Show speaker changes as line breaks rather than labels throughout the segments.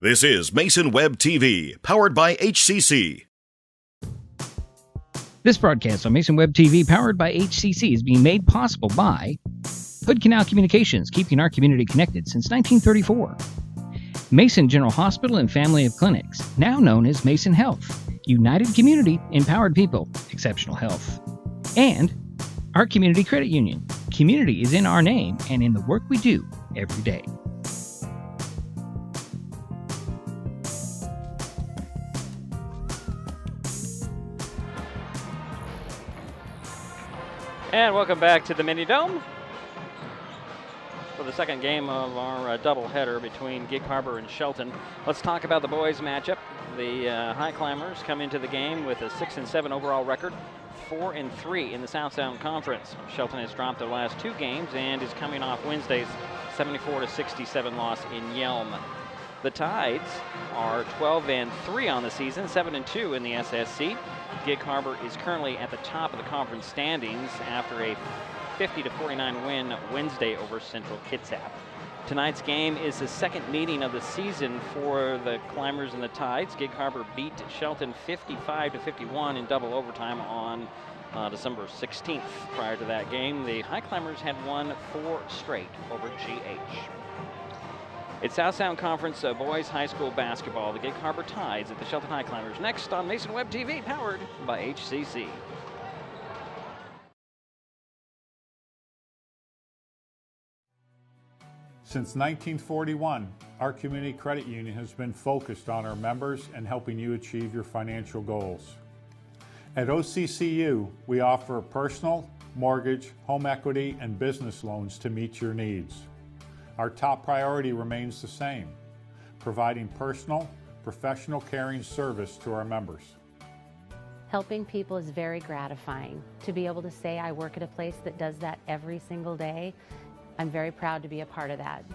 This is Mason Web TV, powered by HCC.
This broadcast on Mason Web TV, powered by HCC, is being made possible by Hood Canal Communications, keeping our community connected since 1934. Mason General Hospital and Family of Clinics, now known as Mason Health. United community, empowered people, exceptional health. And our Community Credit Union. Community is in our name and in the work we do every day.
And welcome back to the Mini Dome for the second game of our doubleheader between Gig Harbor and Shelton. Let's talk about the boys' matchup. The Highclimbers come into the game with a 6-7 overall record, 4-3 in the South Sound Conference. Shelton has dropped their last two games and is coming off Wednesday's 74-67 loss in Yelm. The Tides are 12-3 on the season, 7-2 in the SSC. Gig Harbor is currently at the top of the conference standings after a 50-49 win Wednesday over Central Kitsap. Tonight's game is the second meeting of the season for the Climbers and the Tides. Gig Harbor beat Shelton 55-51 in double overtime on December 16th. Prior to that game, the Highclimbers had won 4 straight over GH. It's South Sound Conference boys high school basketball. The Gig Harbor Tides at the Shelton Highclimbers. Next on Mason Web TV, powered by HCC.
Since 1941, our Community Credit Union has been focused on our members and helping you achieve your financial goals. At OCCU, we offer personal, mortgage, home equity, and business loans to meet your needs. Our top priority remains the same, providing personal, professional caring service to our members.
Helping people is very gratifying. To be able to say I work at a place that does that every single day, I'm very proud to be a part of that.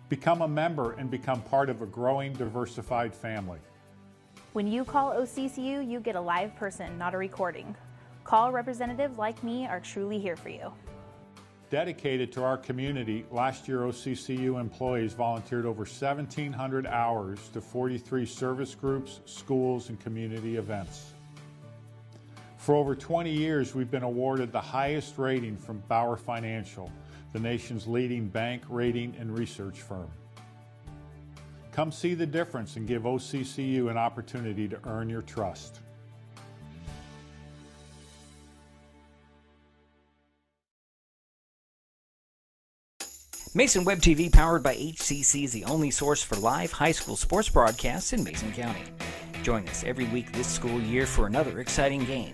Become a member and become part of a growing, diversified family.
When you call OCCU, you get a live person, not a recording. Call representatives like me are truly here for you.
Dedicated to our community, last year OCCU employees volunteered over 1,700 hours to 43 service groups, schools, and community events. For over 20 years, we've been awarded the highest rating from Bauer Financial, the nation's leading bank, rating, and research firm. Come see the difference and give OCCU an opportunity to earn your trust.
Mason Web TV, powered by HCC, is the only source for live high school sports broadcasts in Mason County. Join us every week this school year for another exciting game.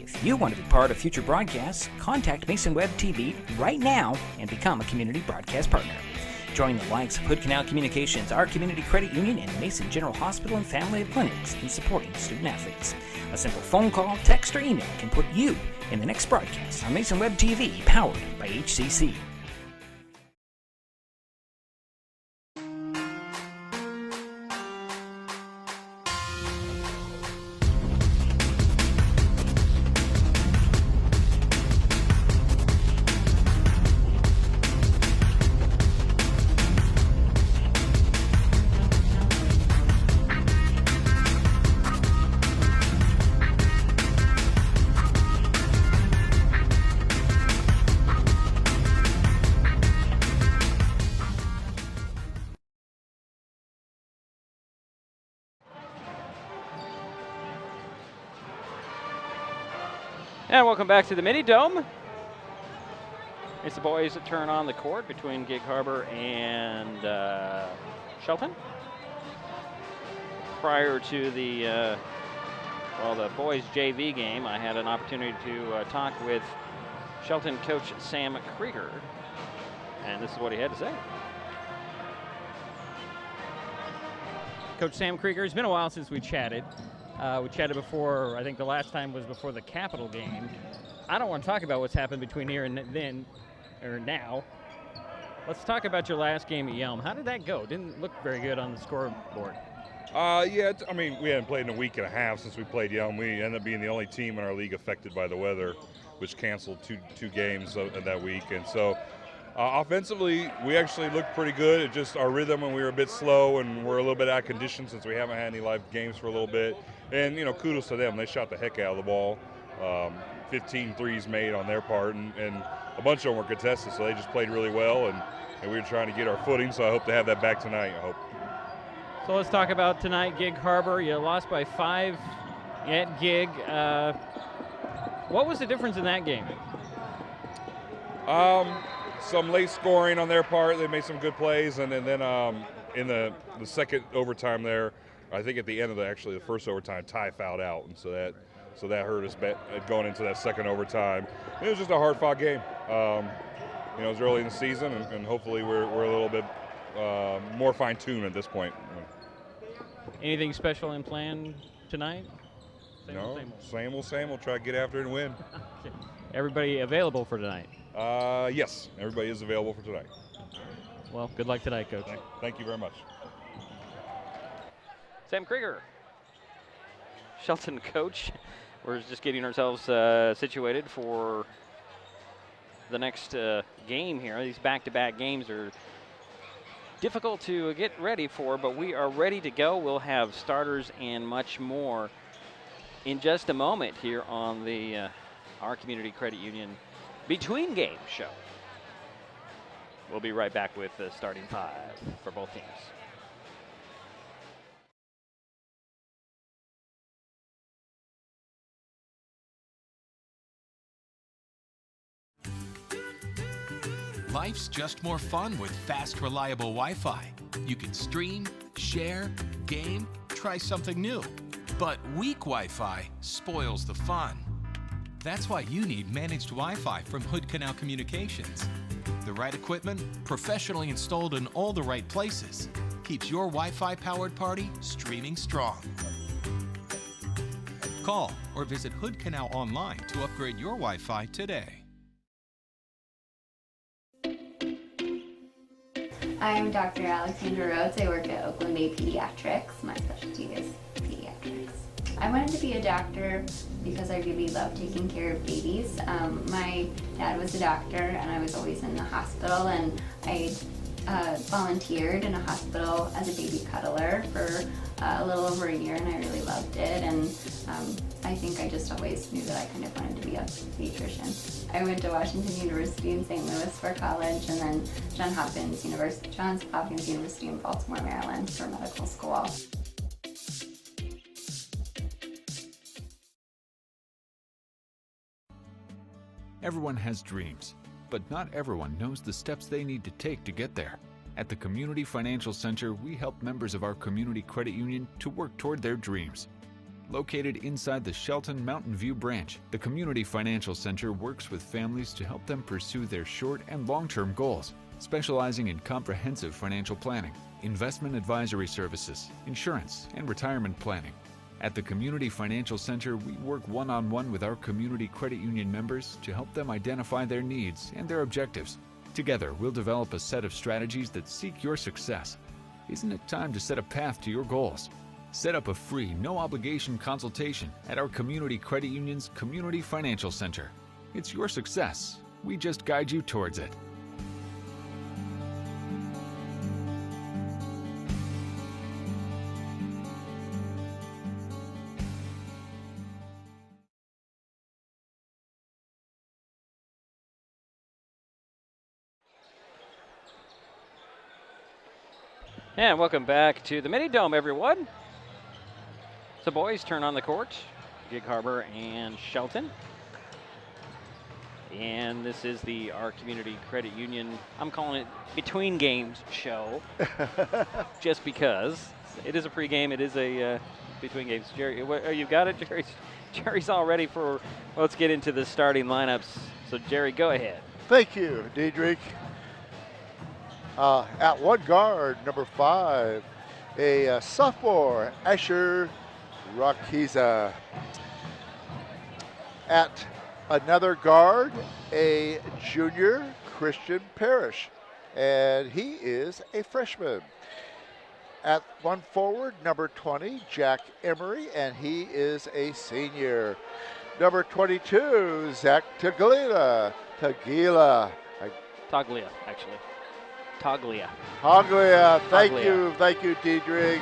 If you want to be part of future broadcasts, contact Mason Web TV right now and become a community broadcast partner. Join the likes of Hood Canal Communications, our Community Credit Union, and Mason General Hospital and Family of Clinics in supporting student athletes. A simple phone call, text, or email can put you in the next broadcast on Mason Web TV, powered by HCC.
And welcome back to the Mini Dome. It's the boys that turn on the court between Gig Harbor and Shelton. Prior to the boys JV game, I had an opportunity to talk with Shelton coach Sam Krieger, and this is what he had to say.
Coach Sam Krieger, it's been a while since we chatted. We chatted before, I think the last time was before the Capital game. I don't want to talk about what's happened between here and then, or now. Let's talk about your last game at Yelm. How did that go? Didn't look very good on the scoreboard.
Yeah, I mean, we hadn't played in a week and a half since we played Yelm. We ended up being the only team in our league affected by the weather, which canceled two games of that week. And so Offensively, we actually looked pretty good. It just our rhythm, and we were a bit slow, and we're a little bit out of condition since we haven't had any live games for a little bit. And, kudos to them. They shot the heck out of the ball. 15 threes made on their part, and a bunch of them were contested, so they just played really well, and we were trying to get our footing, so I hope to have that back tonight, I hope.
So let's talk about tonight, Gig Harbor. You lost by 5 at Gig. What was the difference in that game?
Some late scoring on their part. They made some good plays, and then in the second overtime there, I think at the end of the first overtime, Ty fouled out, and so that hurt us going into that second overtime. It was just a hard-fought game. It was early in the season, and hopefully we're a little bit more fine-tuned at this point.
Anything special in plan tonight?
Same old. We'll try to get after it and win.
Okay. Everybody available for tonight?
Yes, everybody is available for tonight.
Well, good luck tonight, Coach.
Thank you very much.
Sam Krieger, Shelton coach. We're just getting ourselves situated for the next game here. These back-to-back games are difficult to get ready for, but we are ready to go. We'll have starters and much more in just a moment here on the our Community Credit Union Between Games show. We'll be right back with the starting 5 for both teams.
Life's just more fun with fast, reliable Wi-Fi. You can stream, share, game, try something new. But weak Wi-Fi spoils the fun. That's why you need managed Wi-Fi from Hood Canal Communications. The right equipment, professionally installed in all the right places, keeps your Wi-Fi powered party streaming strong. Call or visit Hood Canal online to upgrade your Wi-Fi today.
I'm Dr. Alexandra Rhodes. I work at Oakland Bay Pediatrics. My specialty is pediatrics. I wanted to be a doctor because I really love taking care of babies. My dad was a doctor and I was always in the hospital, and I volunteered in a hospital as a baby cuddler for a little over a year, and I really loved it. And I think I just always knew that I kind of wanted to be a pediatrician. I went to Washington University in St. Louis for college, and then Johns Hopkins University in Baltimore, Maryland for medical school.
Everyone has dreams, but not everyone knows the steps they need to take to get there. At the Community Financial Center, we help members of our Community Credit Union to work toward their dreams. Located inside the Shelton Mountain View branch, the Community Financial Center works with families to help them pursue their short and long-term goals, specializing in comprehensive financial planning, investment advisory services, insurance, and retirement planning. At the Community Financial Center, we work one-on-one with our Community Credit Union members to help them identify their needs and their objectives. Together, we'll develop a set of strategies that seek your success. Isn't it time to set a path to your goals? Set up a free, no-obligation consultation at our Community Credit Union's Community Financial Center. It's your success. We just guide you towards it.
And welcome back to the Mini Dome, everyone. The boys turn on the court, Gig Harbor and Shelton. And this is our Community Credit Union, I'm calling it Between Games show, just because it is a pregame, it is a Between Games. Jerry, you've got it, Jerry? Jerry's all ready for, let's get into the starting lineups. So Jerry, go ahead.
Thank you, Diedrich. At one guard, number 5, a sophomore, Asher Rakiza. At another guard, a junior, Christian Parrish, and he is a freshman. At one forward, number 20, Jack Emery, and he is a senior. Number 22, Zach Tagila.
Toglia, actually. Toglia.
Toglia.
Toglia.
Thank you, Diedrich.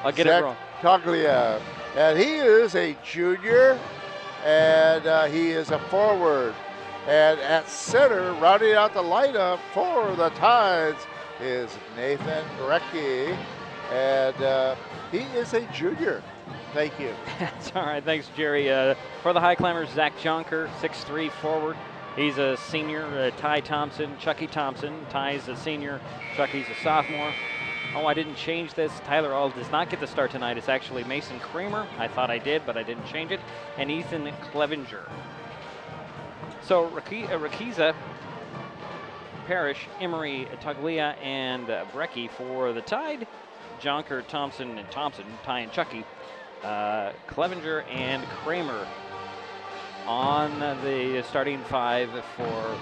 I'll get
Zach
it wrong.
Toglia. And he is a junior, and he is a forward. And at center, rounding out the lineup for the Tides, is Nathan Brecky. And he is a junior. Thank you.
That's all right. Thanks, Jerry. For the Highclimbers, Zach Jonker, 6'3" forward. He's a senior. Ty Thompson, Chucky Thompson. Ty's a senior. Chucky's a sophomore. Oh, I didn't change this. Tyler All does not get the start tonight. It's actually Mason Kramer. I thought I did, but I didn't change it. And Ethan Clevenger. So Rakiza, Parrish, Emery, Toglia, and Brecky for the Tide. Jonker, Thompson, and Thompson, Ty and Chucky. Clevenger and Kramer on the starting 5 for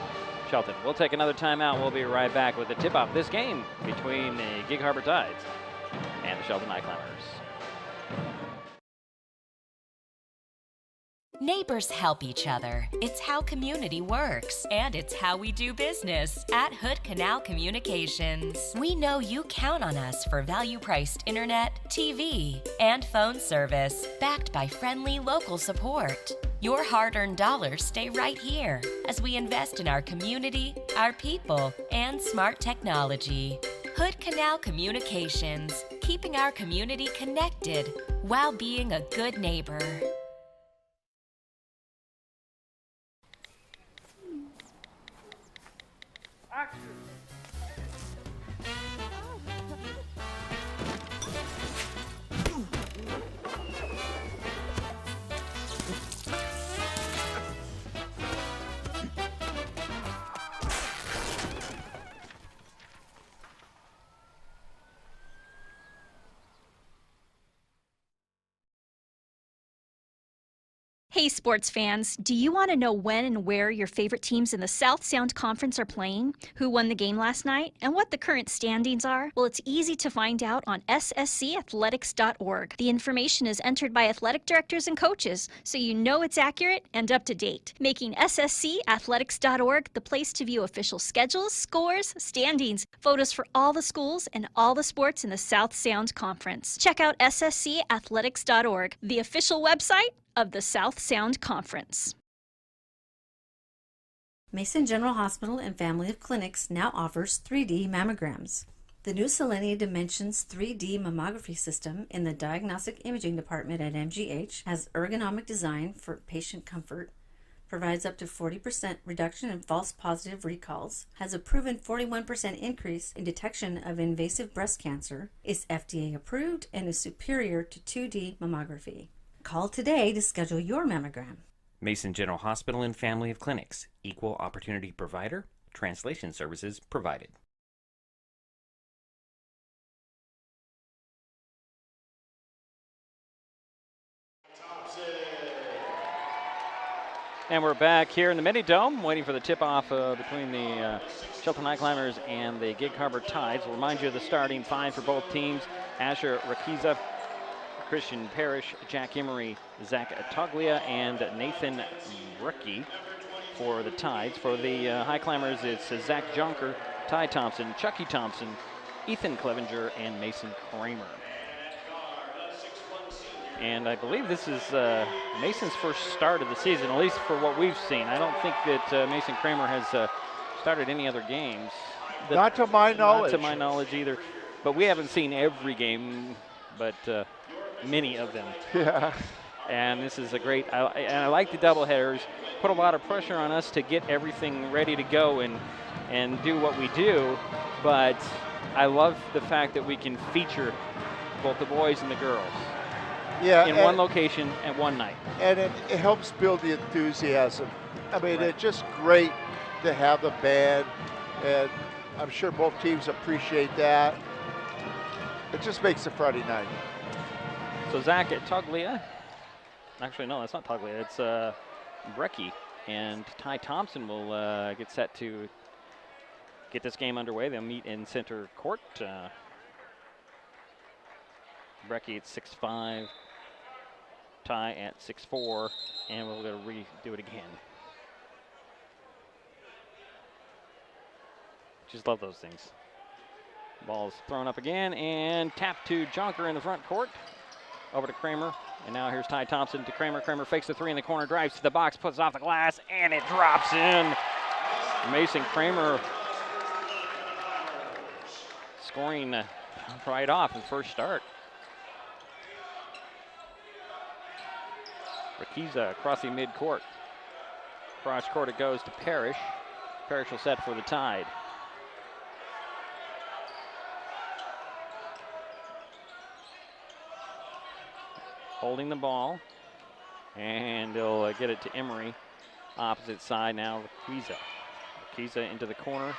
Shelton. We'll take another timeout. We'll be right back with the tip-off of this game between the Gig Harbor Tides and the Shelton Highclimbers.
Neighbors help each other. It's how community works, and it's how we do business at Hood Canal Communications. We know you count on us for value-priced internet, TV, and phone service, backed by friendly local support. Your hard-earned dollars stay right here as we invest in our community, our people, and smart technology. Hood Canal Communications, keeping our community connected while being a good neighbor.
Hey sports fans, do you want to know when and where your favorite teams in the South Sound Conference are playing, who won the game last night, and what the current standings are? Well, it's easy to find out on sscathletics.org. The information is entered by athletic directors and coaches, so you know it's accurate and up to date, making sscathletics.org the place to view official schedules, scores, standings, photos for all the schools, and all the sports in the South Sound Conference. Check out sscathletics.org, the official website of the South Sound Conference.
Mason General Hospital and Family of Clinics now offers 3D mammograms. The new Selenia Dimensions 3D mammography system in the Diagnostic Imaging Department at MGH has ergonomic design for patient comfort, provides up to 40% reduction in false positive recalls, has a proven 41% increase in detection of invasive breast cancer, is FDA approved, and is superior to 2D mammography. Call today to schedule your mammogram.
Mason General Hospital and Family of Clinics. Equal opportunity provider. Translation services provided.
And we're back here in the Mini Dome, waiting for the tip-off between the Shelton Highclimbers and the Gig Harbor Tides. We'll remind you of the starting 5 for both teams. Asher Rakiza, Christian Parrish, Jack Emery, Zach Toglia, and Nathan Brecky for the Tides. For the Highclimbers, it's Zach Jonker, Ty Thompson, Chucky Thompson, Ethan Clevenger, and Mason Kramer. And I believe this is Mason's first start of the season, at least for what we've seen. I don't think that Mason Kramer has started any other games.
Not to my knowledge.
Not to my knowledge either. But we haven't seen every game, but many of them.
Yeah.
And this is a great, and I like the doubleheaders. Put a lot of pressure on us to get everything ready to go and do what we do. But I love the fact that we can feature both the boys and the girls.
Yeah,
in one location at one night.
And it helps build the enthusiasm. I mean,
Right.
it's just great to have the band, and I'm sure both teams appreciate that. It just makes the Friday night.
So Zach at Toglia. Actually, no, that's not Toglia. It's Brecky. And Ty Thompson will get set to get this game underway. They'll meet in center court. Brecky at 6'5", Ty at 6'4", and we'll redo it again. Just love those things. Ball's thrown up again and tapped to Jonker in the front court. Over to Kramer. And now here's Ty Thompson to Kramer. Kramer fakes the three in the corner, drives to the box, puts it off the glass, and it drops in. Mason Kramer scoring right off his first start. Rakiza crossing midcourt. Cross court it goes to Parrish. Parrish will set for the Tide. Holding the ball. And he'll get it to Emery. Opposite side now, Rakiza. Rakiza into the corner.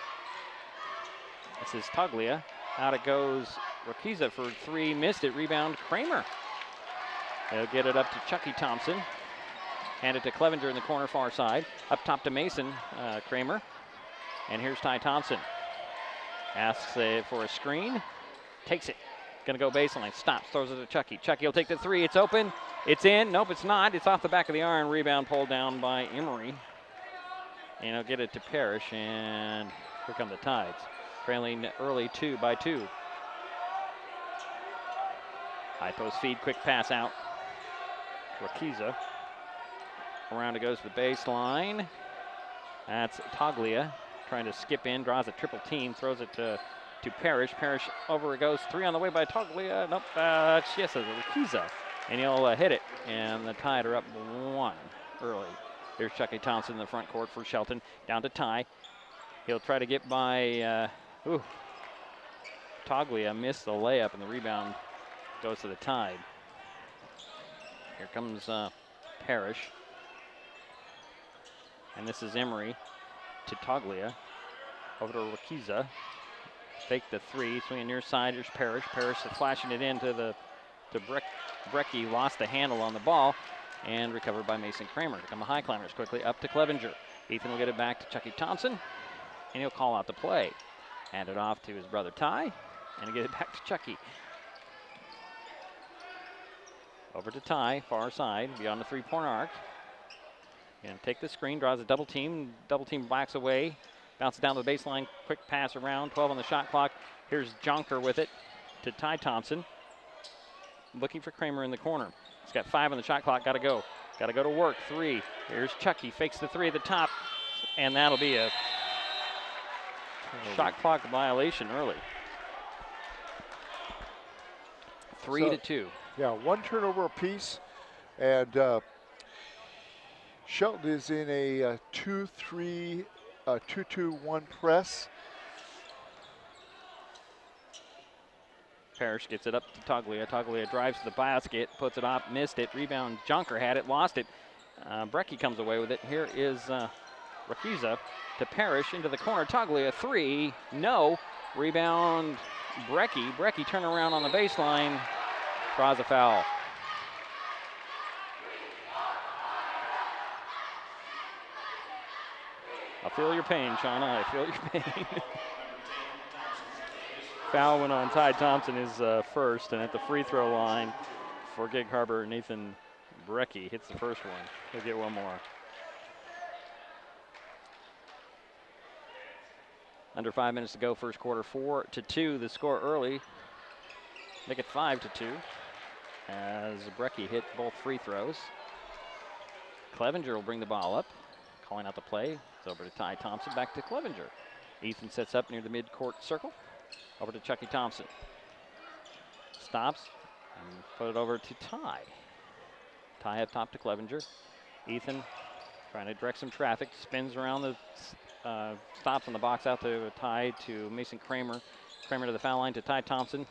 This is Toglia. Out it goes Rakiza for three. Missed it. Rebound Kramer. They'll get it up to Chucky Thompson. Hand it to Clevenger in the corner far side. Up top to Mason Kramer. And here's Ty Thompson. Asks for a screen. Takes it. Going to go baseline. Stops. Throws it to Chucky. Chucky will take the three. It's open. It's in. Nope, it's not. It's off the back of the iron. Rebound pulled down by Emery. And he'll get it to Parrish. And here come the Tides. Trailing early by two. High post feed. Quick pass out. Rakiza. Around it goes to the baseline. That's Toglia trying to skip in, draws a triple team, throws it to Parrish. Parrish over it goes. Three on the way by Toglia. Nope, yes, it's Rakiza. And he'll hit it. And the Tide are up one early. Here's Chucky Thompson in the front court for Shelton. Down to Ty. He'll try to get by, Toglia missed the layup, and the rebound goes to the Tide. Here comes Parrish. And this is Emery to Toglia. Over to Rakiza. Fake the three, swinging near side. Here's Parrish. Parrish is flashing it into Brecky. Lost the handle on the ball and recovered by Mason Kramer. Here come the Highclimbers quickly up to Clevenger. Ethan will get it back to Chucky Thompson, and he'll call out the play. Hand it off to his brother Ty, and he'll get it back to Chucky. Over to Ty, far side, beyond the three-point arc. And take the screen, draws a double team backs away, bounces down the baseline, quick pass around, 12 on the shot clock. Here's Jonker with it to Ty Thompson. Looking for Kramer in the corner. He's got 5 on the shot clock, gotta go to work, 3. Here's Chucky, fakes the 3 at the top, and that'll be a shot clock violation early. 3-2.
Yeah, one turnover apiece, and Shelton is in a 2-3, 2-2-1 press.
Parrish gets it up to Toglia. Toglia drives to the basket, puts it up, missed it. Rebound, Jonker had it, lost it. Brecky comes away with it. Here is Rakiza to Parrish into the corner. Toglia, 3, no. Rebound, Brecky. Brecky turn around on the baseline, draws a foul. I feel your pain, Shauna. I feel your pain. Foul went on Ty Thompson is first, and at the free throw line for Gig Harbor, Nathan Brecky hits the first one. He'll get one more. Under 5 minutes to go, first quarter, 4-2. The score early. Make it 5-2 as Brecky hit both free throws. Clevenger will bring the ball up. Calling out the play. It's over to Ty Thompson, back to Clevenger. Ethan sets up near the midcourt circle. Over to Chucky Thompson. Stops and put it over to Ty. Ty up top to Clevenger. Ethan trying to direct some traffic. Spins around the stops on the box out to Ty to Mason Kramer. Kramer to the foul line to Ty Thompson.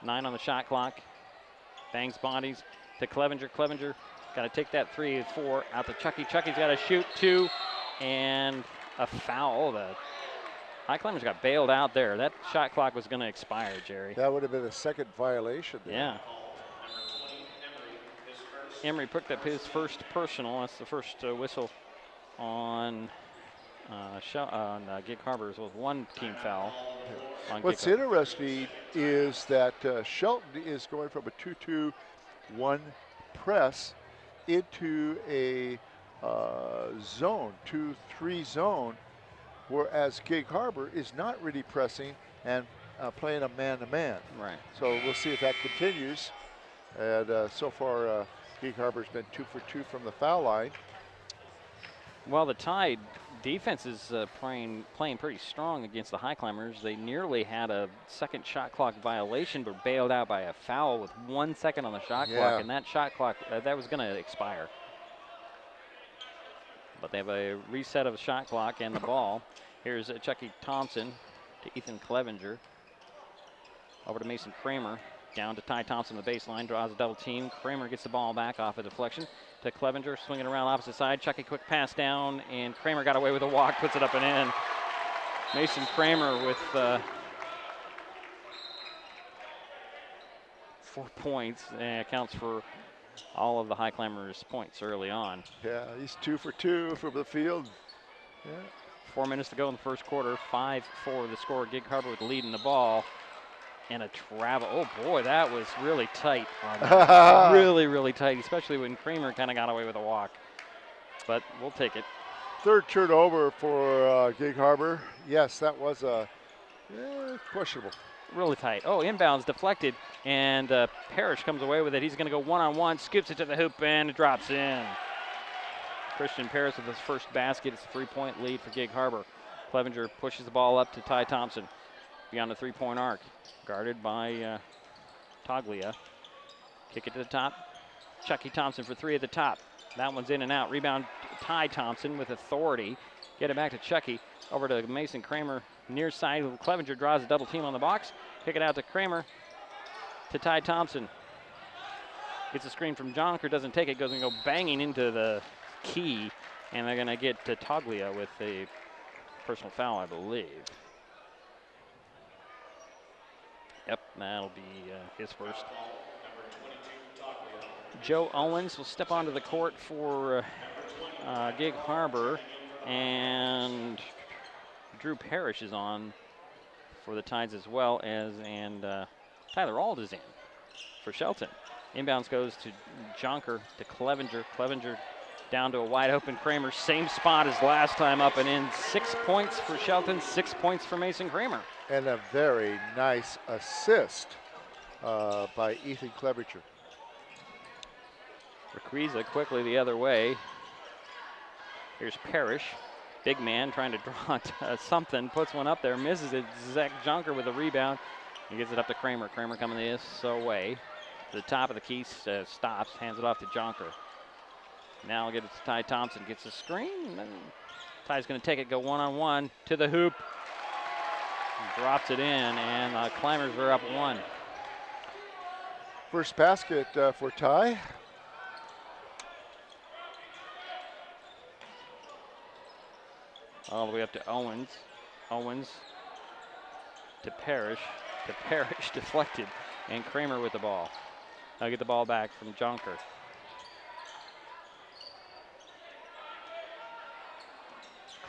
9 on the shot clock. Bangs bodies to Clevenger. Clevenger got to take that 3, 4 out to Chucky. Chucky's got to shoot 2 and a foul. The Highclimbers got bailed out there. That shot clock was going to expire, Jerry.
That would have been a second violation there.
Yeah. Emery picked up his first personal. That's the first whistle on Gig Harbor. With one team foul.
What's interesting is that Shelton is going from a 2-2-1 press into a zone, 2-3 zone. whereas Gig Harbor is not really pressing and playing a man-to-man.
Right.
So we'll see if that continues. And so far, Gig Harbor's been 2 for 2 from the foul line.
Well, the Tide defense is playing pretty strong against the Highclimbers. They nearly had a second shot clock violation, but bailed out by a foul with 1 second on the shot clock, and that shot clock, that was going to expire. But they have a reset of the shot clock and the ball. Here's Chucky Thompson to Ethan Clevenger. Over to Mason Kramer. Down to Ty Thompson on the baseline, draws a double team. Kramer gets the ball back off a deflection to Clevenger, swinging around opposite side. Chucky quick pass down, and Kramer got away with a walk, puts it up and in. Mason Kramer with 4 points, and accounts for all of the Highclimbers' points early on.
Yeah, he's 2 for 2 from the field. Yeah.
4 minutes to go in the first quarter. 5-4 the score. Gig Harbor with the lead in the ball. And a travel. Oh, boy, that was really tight. Really, really tight, especially when Kramer kind of got away with a walk. But we'll take it.
Third turnover for Gig Harbor. Yes, that was questionable.
Really tight. Oh, inbounds deflected, and Parrish comes away with it. He's going to go one-on-one, scoops it to the hoop, and it drops in. Christian Parrish with his first basket. It's a 3-point lead for Gig Harbor. Clevenger pushes the ball up to Ty Thompson beyond the 3-point arc. Guarded by Toglia. Kick it to the top. Chucky Thompson for 3 at the top. That one's in and out. Rebound, Ty Thompson with authority. Get it back to Chucky. Over to Mason Kramer. Near side, Clevenger draws a double team on the box. Kick it out to Kramer. To Ty Thompson. Gets a screen from Jonker. Doesn't take it. Goes and go banging into the key. And they're going to get to Toglia with a personal foul, I believe. Yep, that'll be his first. Joe Owens will step onto the court for Gig Harbor, and Drew Parrish is on for the Tides as well as, and Tyler Auld is in for Shelton. Inbounds goes to Jonker to Clevenger. Clevenger down to a wide open Kramer. Same spot as last time, up and in. 6 points for Shelton, 6 points for Mason Kramer.
And a very nice assist by Ethan Clevenger.
Requiza quickly the other way. Here's Parrish. Big man trying to draw something. Puts one up there. Misses it. Zach Jonker with a rebound. He gets it up to Kramer. Kramer coming this way. To the top of the key. Stops. Hands it off to Jonker. Now I'll get it to Ty Thompson. Gets a screen. And then Ty's going to take it. Go one-on-one to the hoop. Drops it in, and Climbers are up 1.
First basket for Ty.
All the way up to Owens. Owens to Parrish. To Parrish, deflected. And Kramer with the ball. Now get the ball back from Jonker.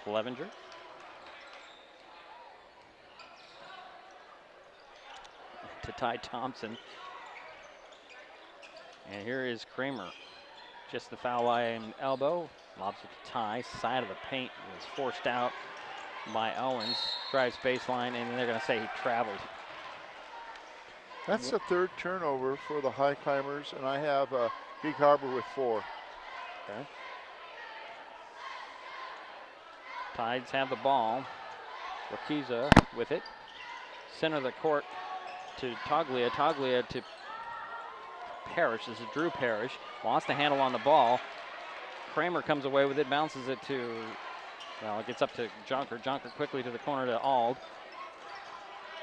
Clevenger. To Ty Thompson. And here is Kramer. Just the foul line elbow. Lobs it to Ty. Side of the paint was forced out by Owens. Drives baseline, and they're going to say he traveled.
That's the third turnover for the Highclimbers, and I have Gig Harbor with 4.
Okay. Tides have the ball. Requiza with it. Center of the court to Toglia. Toglia to Parrish. This is Drew Parrish. Lost the handle on the ball. Kramer comes away with it, bounces it to, well, it gets up to Jonker. Jonker quickly to the corner to Auld.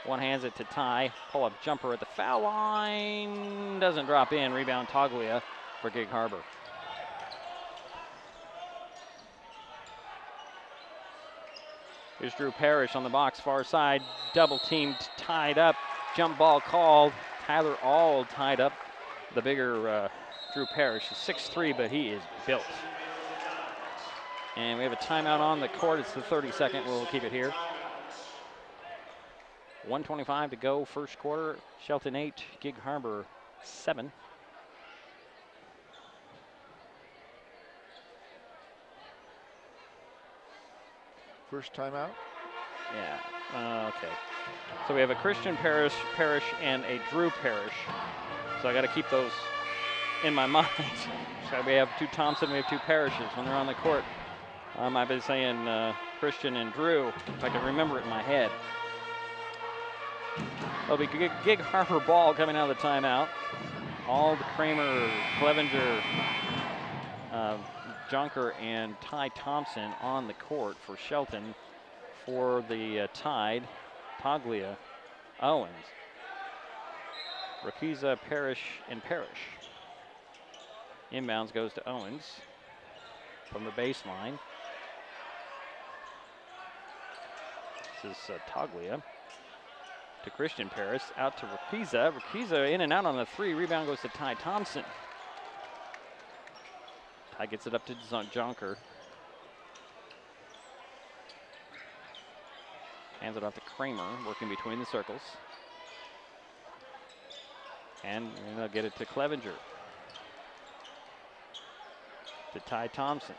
One hands it to Ty. Pull-up jumper at the foul line. Doesn't drop in. Rebound Toglia for Gig Harbor. Here's Drew Parrish on the box, far side. Double teamed, tied up. Jump ball called. Tyler Auld tied up the bigger Drew Parrish. He's 6'3", but he is built. And we have a timeout on the court. It's the 32nd. We'll keep it here. 1:25 to go, first quarter. Shelton 8, Gig Harbor 7.
First time out?
Yeah. Okay. So we have a Christian parish and a Drew parish. So I got to keep those in my mind. So we have 2 Thompson, we have 2 parishes when they're on the court. I've been saying Christian and Drew, if I can remember it in my head. There'll be Gig Harbor ball coming out of the timeout. Ald, Kramer, Clevenger, Junker, and Ty Thompson on the court for Shelton. For the Tide, Toglia, Owens, Rakiza, Parrish, and Parrish. Inbounds goes to Owens from the baseline. This is Toglia to Christian Paris, out to Rakiza. Rakiza in and out on the 3. Rebound goes to Ty Thompson. Ty gets it up to Jonker. Hands it off to Kramer, working between the circles. And they'll get it to Clevenger. To Ty Thompson.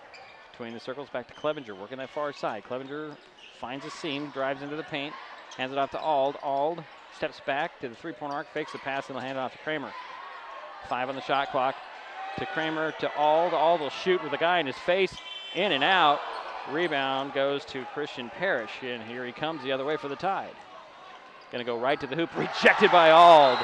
Between the circles, back to Clevenger, working that far side. Clevenger finds a seam, drives into the paint, hands it off to Ald. Ald steps back to the 3-point arc, fakes the pass, and he'll hand it off to Kramer. 5 on the shot clock. To Kramer, to Ald. Ald will shoot with a guy in his face, in and out. Rebound goes to Christian Parrish, and here he comes the other way for the Tide. Gonna go right to the hoop, rejected by Ald.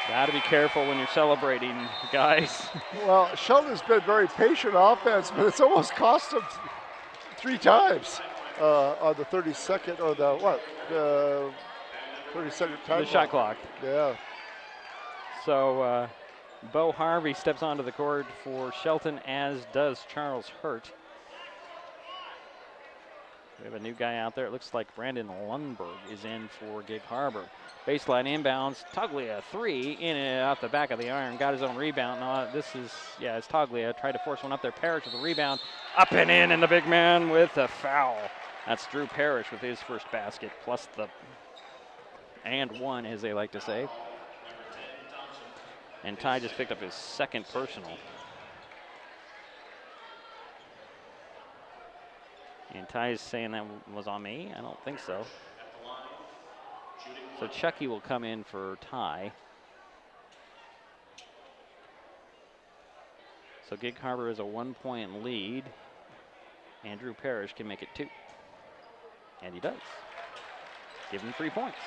Gotta be careful when you're celebrating, guys.
Well, Shelton's been very patient offense, but it's almost cost them 3 times on the 32nd, or the what? 32nd time.
The shot clock.
Yeah.
So Bo Harvey steps onto the court for Shelton, as does Charles Hurt. We have a new guy out there. It looks like Brandon Lundberg is in for Gig Harbor. Baseline inbounds. Toglia 3 in and out the back of the iron. Got his own rebound. Now this is, it's Toglia. Tried to force one up there. Parrish with a rebound. Up and in, and the big man with a foul. That's Drew Parrish with his first basket, plus the and one, as they like to say. And Ty just picked up his 2nd personal. And Ty's saying that was on me? I don't think so. So Chucky will come in for Ty. So Gig Harbor is a 1-point lead. Andrew Parrish can make it 2. And he does. Give him 3 points.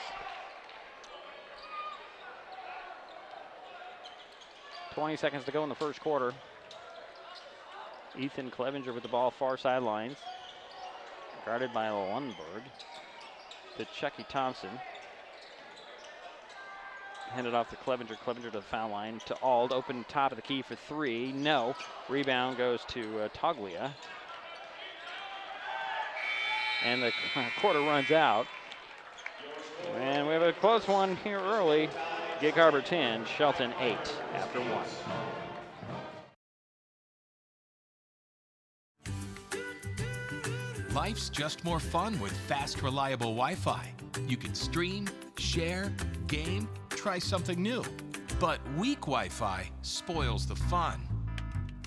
20 seconds to go in the first quarter. Ethan Clevenger with the ball far sidelines. Guarded by Lundberg. To Chucky Thompson. Handed off to Clevenger. Clevenger to the foul line. To Ald. Open top of the key for 3. No. Rebound goes to Toglia. And the quarter runs out. And we have a close one here early. Gig Harbor 10, Shelton 8 after 1.
Life's just more fun with fast, reliable Wi-Fi. You can stream, share, game, try something new. But weak Wi-Fi spoils the fun.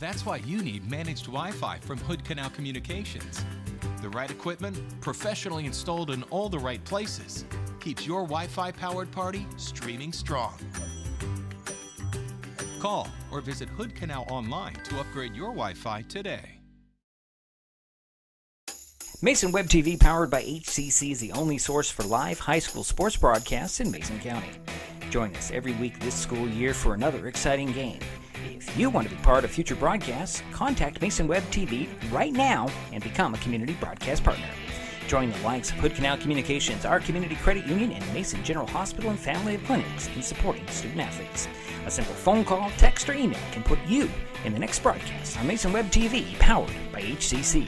That's why you need managed Wi-Fi from Hood Canal Communications. The right equipment, professionally installed in all the right places, keeps your Wi-Fi powered party streaming strong. Call or visit Hood Canal online to upgrade your Wi-Fi today.
Mason Web TV, powered by HCC, is the only source for live high school sports broadcasts in Mason County. Join us every week this school year for another exciting game. If you want to be part of future broadcasts, contact Mason Web TV right now and become a community broadcast partner. Join the likes of Hood Canal Communications, our community credit union, and Mason General Hospital and Family of Clinics in supporting student athletes. A simple phone call, text, or email can put you in the next broadcast on Mason Web TV, powered by HCC.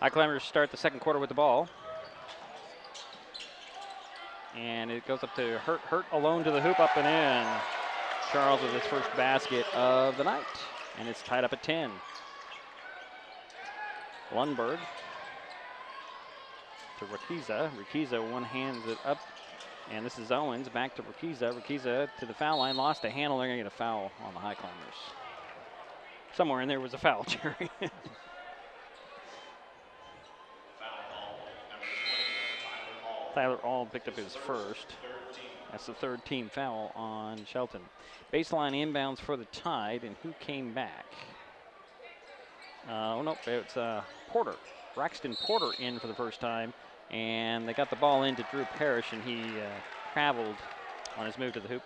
Highclimbers start the second quarter with the ball. And it goes up to Hurt. Hurt alone to the hoop, up and in. Charles with his first basket of the night. And it's tied up at 10. Lundberg to Rakiza. Rakiza one hands it up And this is Owens back to Urquiza. Urquiza to the foul line, lost a handle. They're going to get a foul on the Highclimbers. Somewhere in there was a foul, Jerry. Tyler Auld picked up his first. That's the third team foul on Shelton. Baseline inbounds for the Tide, and who came back? Oh, no, it's Porter. Braxton Porter in for the first time, and they got the ball into Drew Parrish, and he traveled on his move to the hoop.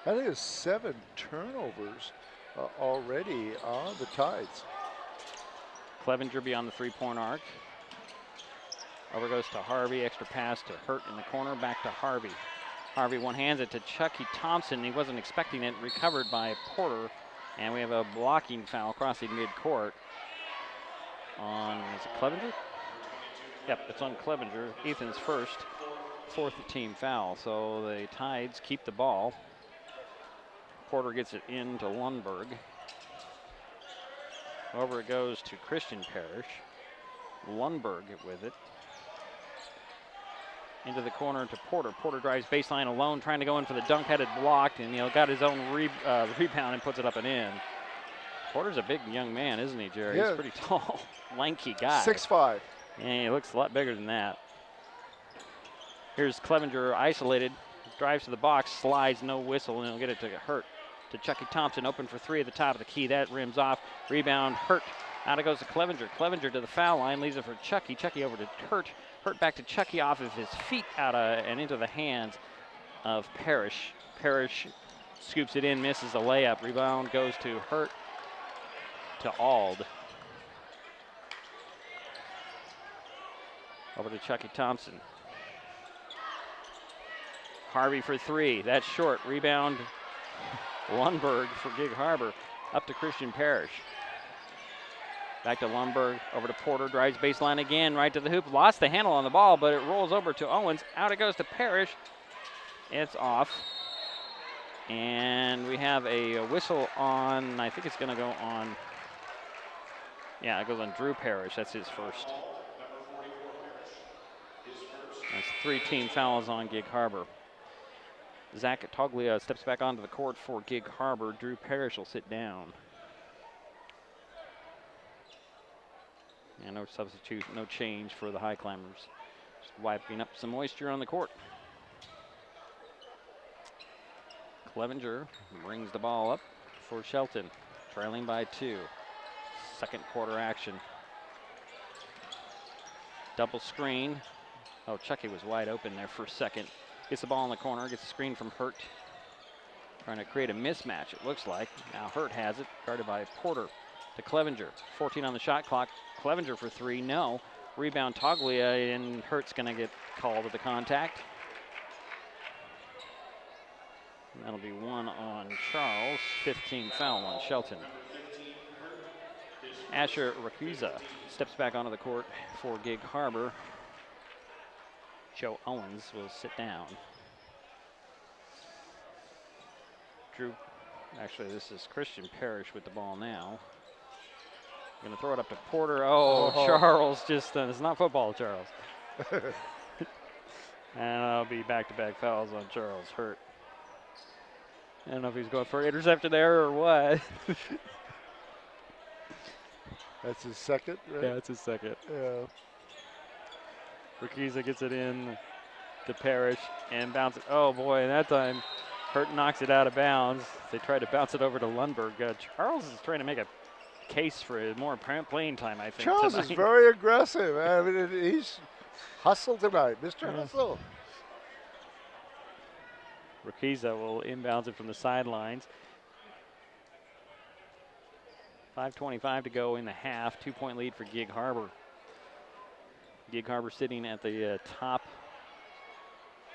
I think it's 7 turnovers already on the Tides.
Clevenger beyond the three-point arc. Over goes to Harvey, extra pass to Hurt in the corner, back to Harvey. Harvey one-hands it to Chucky Thompson. He wasn't expecting it, recovered by Porter. And we have a blocking foul crossing midcourt on, is it Clevenger? Yep, it's on Clevenger. Ethan's first, fourth team foul. So the Tides keep the ball. Porter gets it into Lundberg. Over it goes to Christian Parrish. Lundberg with it. Into the corner to Porter. Porter drives baseline alone, trying to go in for the dunk, had it blocked, and got his own rebound and puts it up and in. Porter's a big young man, isn't he, Jerry?
Yeah.
He's pretty tall, lanky guy.
6'5".
And he looks a lot bigger than that. Here's Clevenger isolated, drives to the box, slides, no whistle, and he'll get it to Hurt. To Chucky Thompson, open for three at the top of the key. That rims off. Rebound, Hurt. Out it goes to Clevenger. Clevenger to the foul line, leaves it for Chucky. Chucky over to Hurt. Hurt back to Chucky off of his feet and into the hands of Parrish. Parrish scoops it in, misses a layup. Rebound goes to Hurt to Auld. Over to Chucky Thompson. Harvey for three. That's short. Rebound Lundberg for Gig Harbor. Up to Christian Parrish. Back to Lundberg, over to Porter, drives baseline again, right to the hoop. Lost the handle on the ball, but it rolls over to Owens. Out it goes to Parrish. It's off. And we have a whistle on, I think it's going to go on, yeah, it goes on Drew Parrish. That's his first. That's 3 team fouls on Gig Harbor. Zach Toglia steps back onto the court for Gig Harbor. Drew Parrish will sit down. And no substitute, no change for the Highclimbers. Just wiping up some moisture on the court. Clevenger brings the ball up for Shelton, trailing by 2. Second quarter action. Double screen. Oh, Chucky was wide open there for a second. Gets the ball in the corner, gets the screen from Hurt. Trying to create a mismatch, it looks like. Now Hurt has it, guarded by Porter. To Clevenger, 14 on the shot clock. Clevenger for 3, no. Rebound Toglia, and Hurt's gonna get called at the contact. And that'll be 1 on Charles, 15 foul on Shelton. Asher Rakuza steps back onto the court for Gig Harbor. Joe Owens will sit down. Actually this is Christian Parrish with the ball now. Going to throw it up to Porter. Oh, Charles just, it's not football, Charles. And that'll be back-to-back fouls on Charles Hurt. I don't know if he's going for an interception there or what.
That's his second, right?
Yeah, it's his second.
Yeah.
Urquiza gets it in to Parrish and bounces. Oh, boy, and that time Hurt knocks it out of bounds. They try to bounce it over to Lundberg. Charles is trying to make a case for more playing time, I think.
Charles
tonight.
is very aggressive. I mean, he's hustle tonight, Mr. Hustle.
Urquiza will inbounds it from the sidelines. 5:25 to go in the half. 2-point lead for Gig Harbor. Gig Harbor sitting at the top,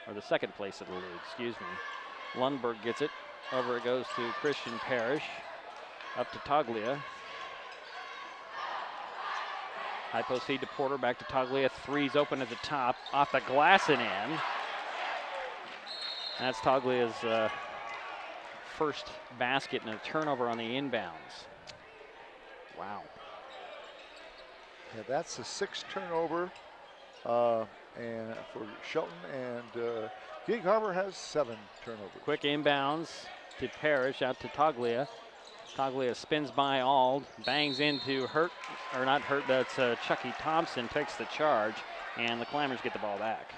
or the second place of the league, excuse me. Lundberg gets it. Over it goes to Christian Parrish. Up to Toglia. High post feed to Porter, back to Toglia. Three's open at the top, off the glass and in. That's Toglia's first basket and a turnover on the inbounds. Wow.
Yeah, that's the 6th turnover and for Shelton, and Gig Harbor has 7 turnovers.
Quick inbounds to Parrish, out to Toglia. Toglia spins by Ald, bangs into that's Chucky Thompson, takes the charge, and the Climbers get the ball back.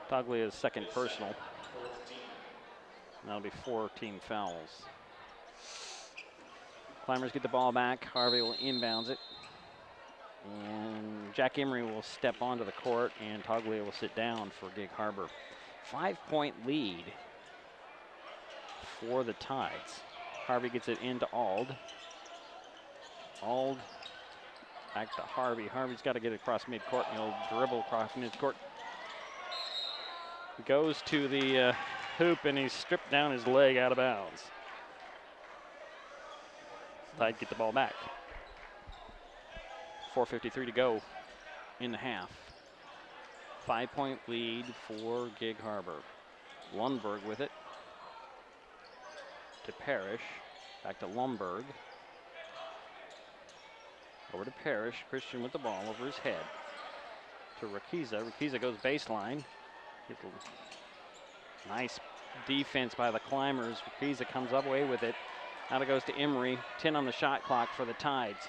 Toglia's second personal. That'll be 4 team fouls. Climbers get the ball back. Harvey will inbounds it. And Jack Emery will step onto the court, and Toglia will sit down for Gig Harbor. 5-point lead for the Tides. Harvey gets it into Ald. Ald back to Harvey. Harvey's got to get it across midcourt, and he'll dribble across midcourt. Goes to the hoop, and he's stripped down his leg out of bounds. Tide get the ball back. 4:53 to go in the half. 5-point lead for Gig Harbor. Lundberg with it. To Parrish. Back to Lundberg. Over to Parrish. Christian with the ball over his head. To Rakiza. Rakiza goes baseline. Nice defense by the Climbers. Rakiza comes up away with it. Now it goes to Emery. 10 on the shot clock for the Tides.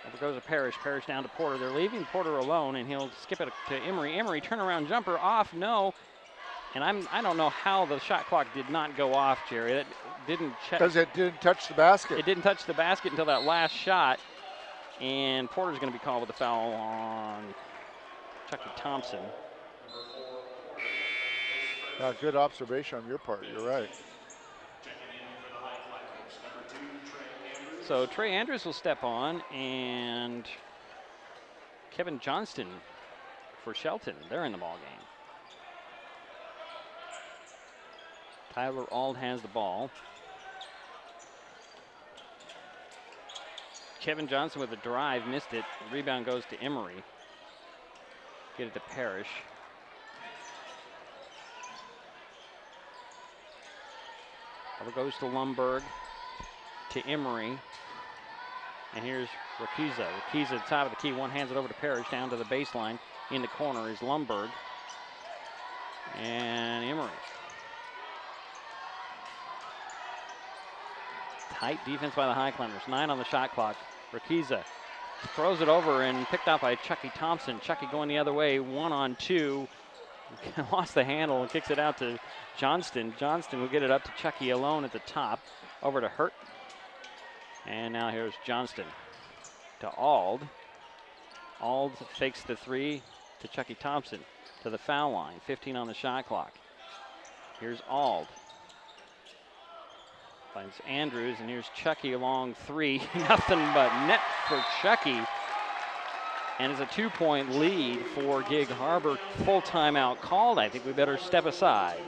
Over goes to Parrish. Parrish down to Porter. They're leaving Porter alone, and he'll skip it to Emery. Emery, turnaround jumper off. No. And I don't know how the shot clock did not go off, Jerry. It didn't check.
Because it didn't touch the basket.
It didn't touch the basket until that last shot. And Porter's going to be called with a foul on Chucky Thompson.
Good observation on your part. You're right.
So Trey Andrews will step on, and Kevin Johnston for Shelton. They're in the ball game. Tyler Ald has the ball. Kevin Johnson with a drive, missed it. The rebound goes to Emery. Get it to Parrish. Over goes to Lundberg, to Emery. And here's Rakiza. Rakiza at the top of the key. One hands it over to Parrish, down to the baseline. In the corner is Lundberg. And Emery. Tight defense by the Highclimbers. 9 on the shot clock. Rakiza throws it over and picked up by Chucky Thompson. Chucky going the other way, 1-on-2. Lost the handle and kicks it out to Johnston. Johnston will get it up to Chucky alone at the top. Over to Hurt. And now here's Johnston to Ald. Ald fakes the 3 to Chucky Thompson to the foul line. 15 on the shot clock. Here's Ald. Finds Andrews, and here's Chucky along 3. Nothing but net for Chucky. And it's a 2-point lead for Gig Harbor. Full timeout called. I think we better step aside.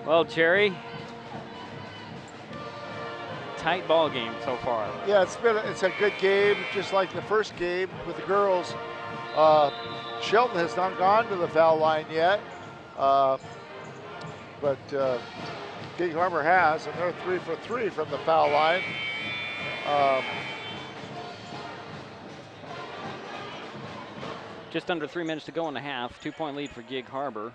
Well, Jerry, tight ball game so far.
Yeah, it's a good game, just like the first game with the girls. Shelton has not gone to the foul line yet, but Gig Harbor has, and they're 3 for 3 from the foul line.
Just under 3 minutes to go in the half. 2-point lead for Gig Harbor.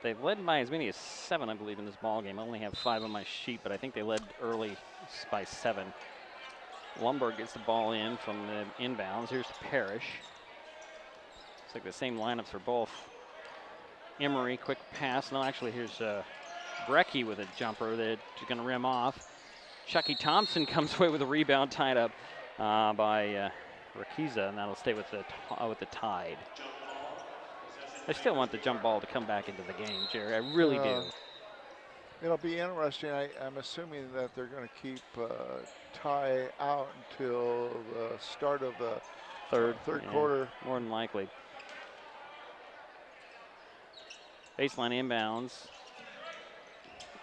They've led by as many as 7, I believe, in this ball game. I only have 5 on my sheet, but I think they led early by 7. Lundberg gets the ball in from the inbounds. Here's Parrish. It's like the same lineups for both. Emery, quick pass. No, actually, here's Brecky with a jumper that's going to rim off. Chucky Thompson comes away with a rebound tied up by Rakiza, and that'll stay with the Tide. I still want the jump ball to come back into the game, Jerry. I really do.
It'll be interesting. I'm assuming that they're going to keep Ty out until the start of the third quarter.
More than likely. Baseline inbounds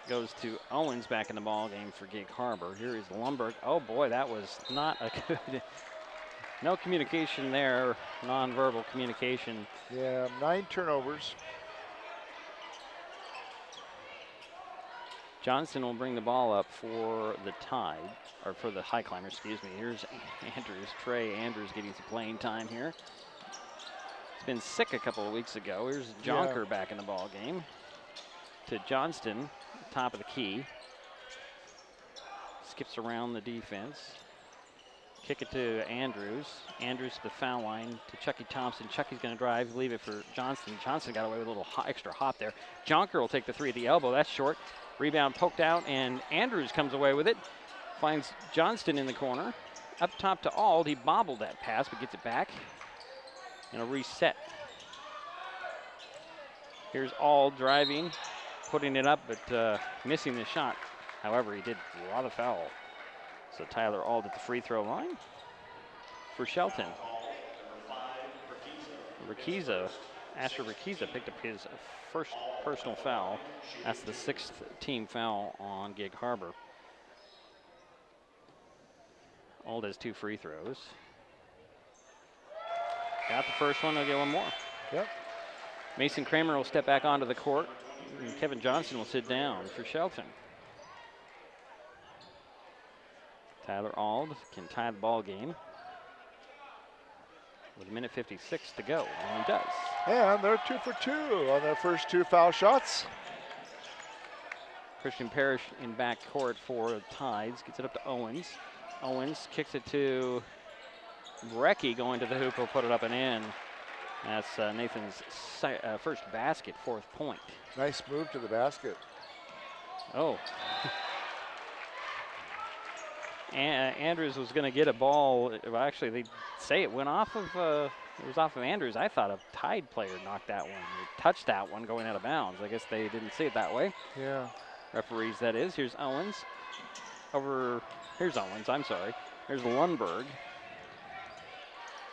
goes to Owens back in the ball game for Gig Harbor. Here is Lundberg. Oh boy, that was not a good. No communication there, nonverbal communication.
Yeah, 9 turnovers.
Johnson will bring the ball up for the Tide, or for the Highclimbers, excuse me. Here's Andrews, Trey Andrews getting some playing time here. He's been sick a couple of weeks ago. Here's Jonker back in the ball game. To Johnston, top of the key. Skips around the defense. Kick it to Andrews. Andrews to the foul line to Chucky Thompson. Chucky's going to drive, leave it for Johnston. Johnston got away with a little extra hop there. Jonker will take the three at the elbow. That's short. Rebound poked out, and Andrews comes away with it. Finds Johnston in the corner. Up top to Ald. He bobbled that pass, but gets it back. And a reset. Here's Ald driving, putting it up, but missing the shot. However, he did draw the foul. So Tyler Ald at the free throw line for Shelton. Asher Rakiza picked up his first personal foul. That's the 6th team foul on Gig Harbor. Ald has 2 free throws. Got the first one, he'll get one more.
Yep.
Mason Kramer will step back onto the court, and Kevin Johnson will sit down for Shelton. Tyler Ald can tie the ball game with 1:56 to go, and he does.
And they're 2 for 2 on their first 2 foul shots.
Christian Parrish in back court for the Tides, gets it up to Owens. Owens kicks it to Brecky, going to the hoop, will put it up and in. That's Nathan's first basket, 4th point.
Nice move to the basket.
Oh. Andrews was going to get a ball. Well, actually, they say it went off of. It was off of Andrews. I thought a Tide player knocked that one, or touched that one going out of bounds. I guess they didn't see it that way.
Yeah.
Referees, that is. Here's Owens. Here's Owens. I'm sorry. Here's Lundberg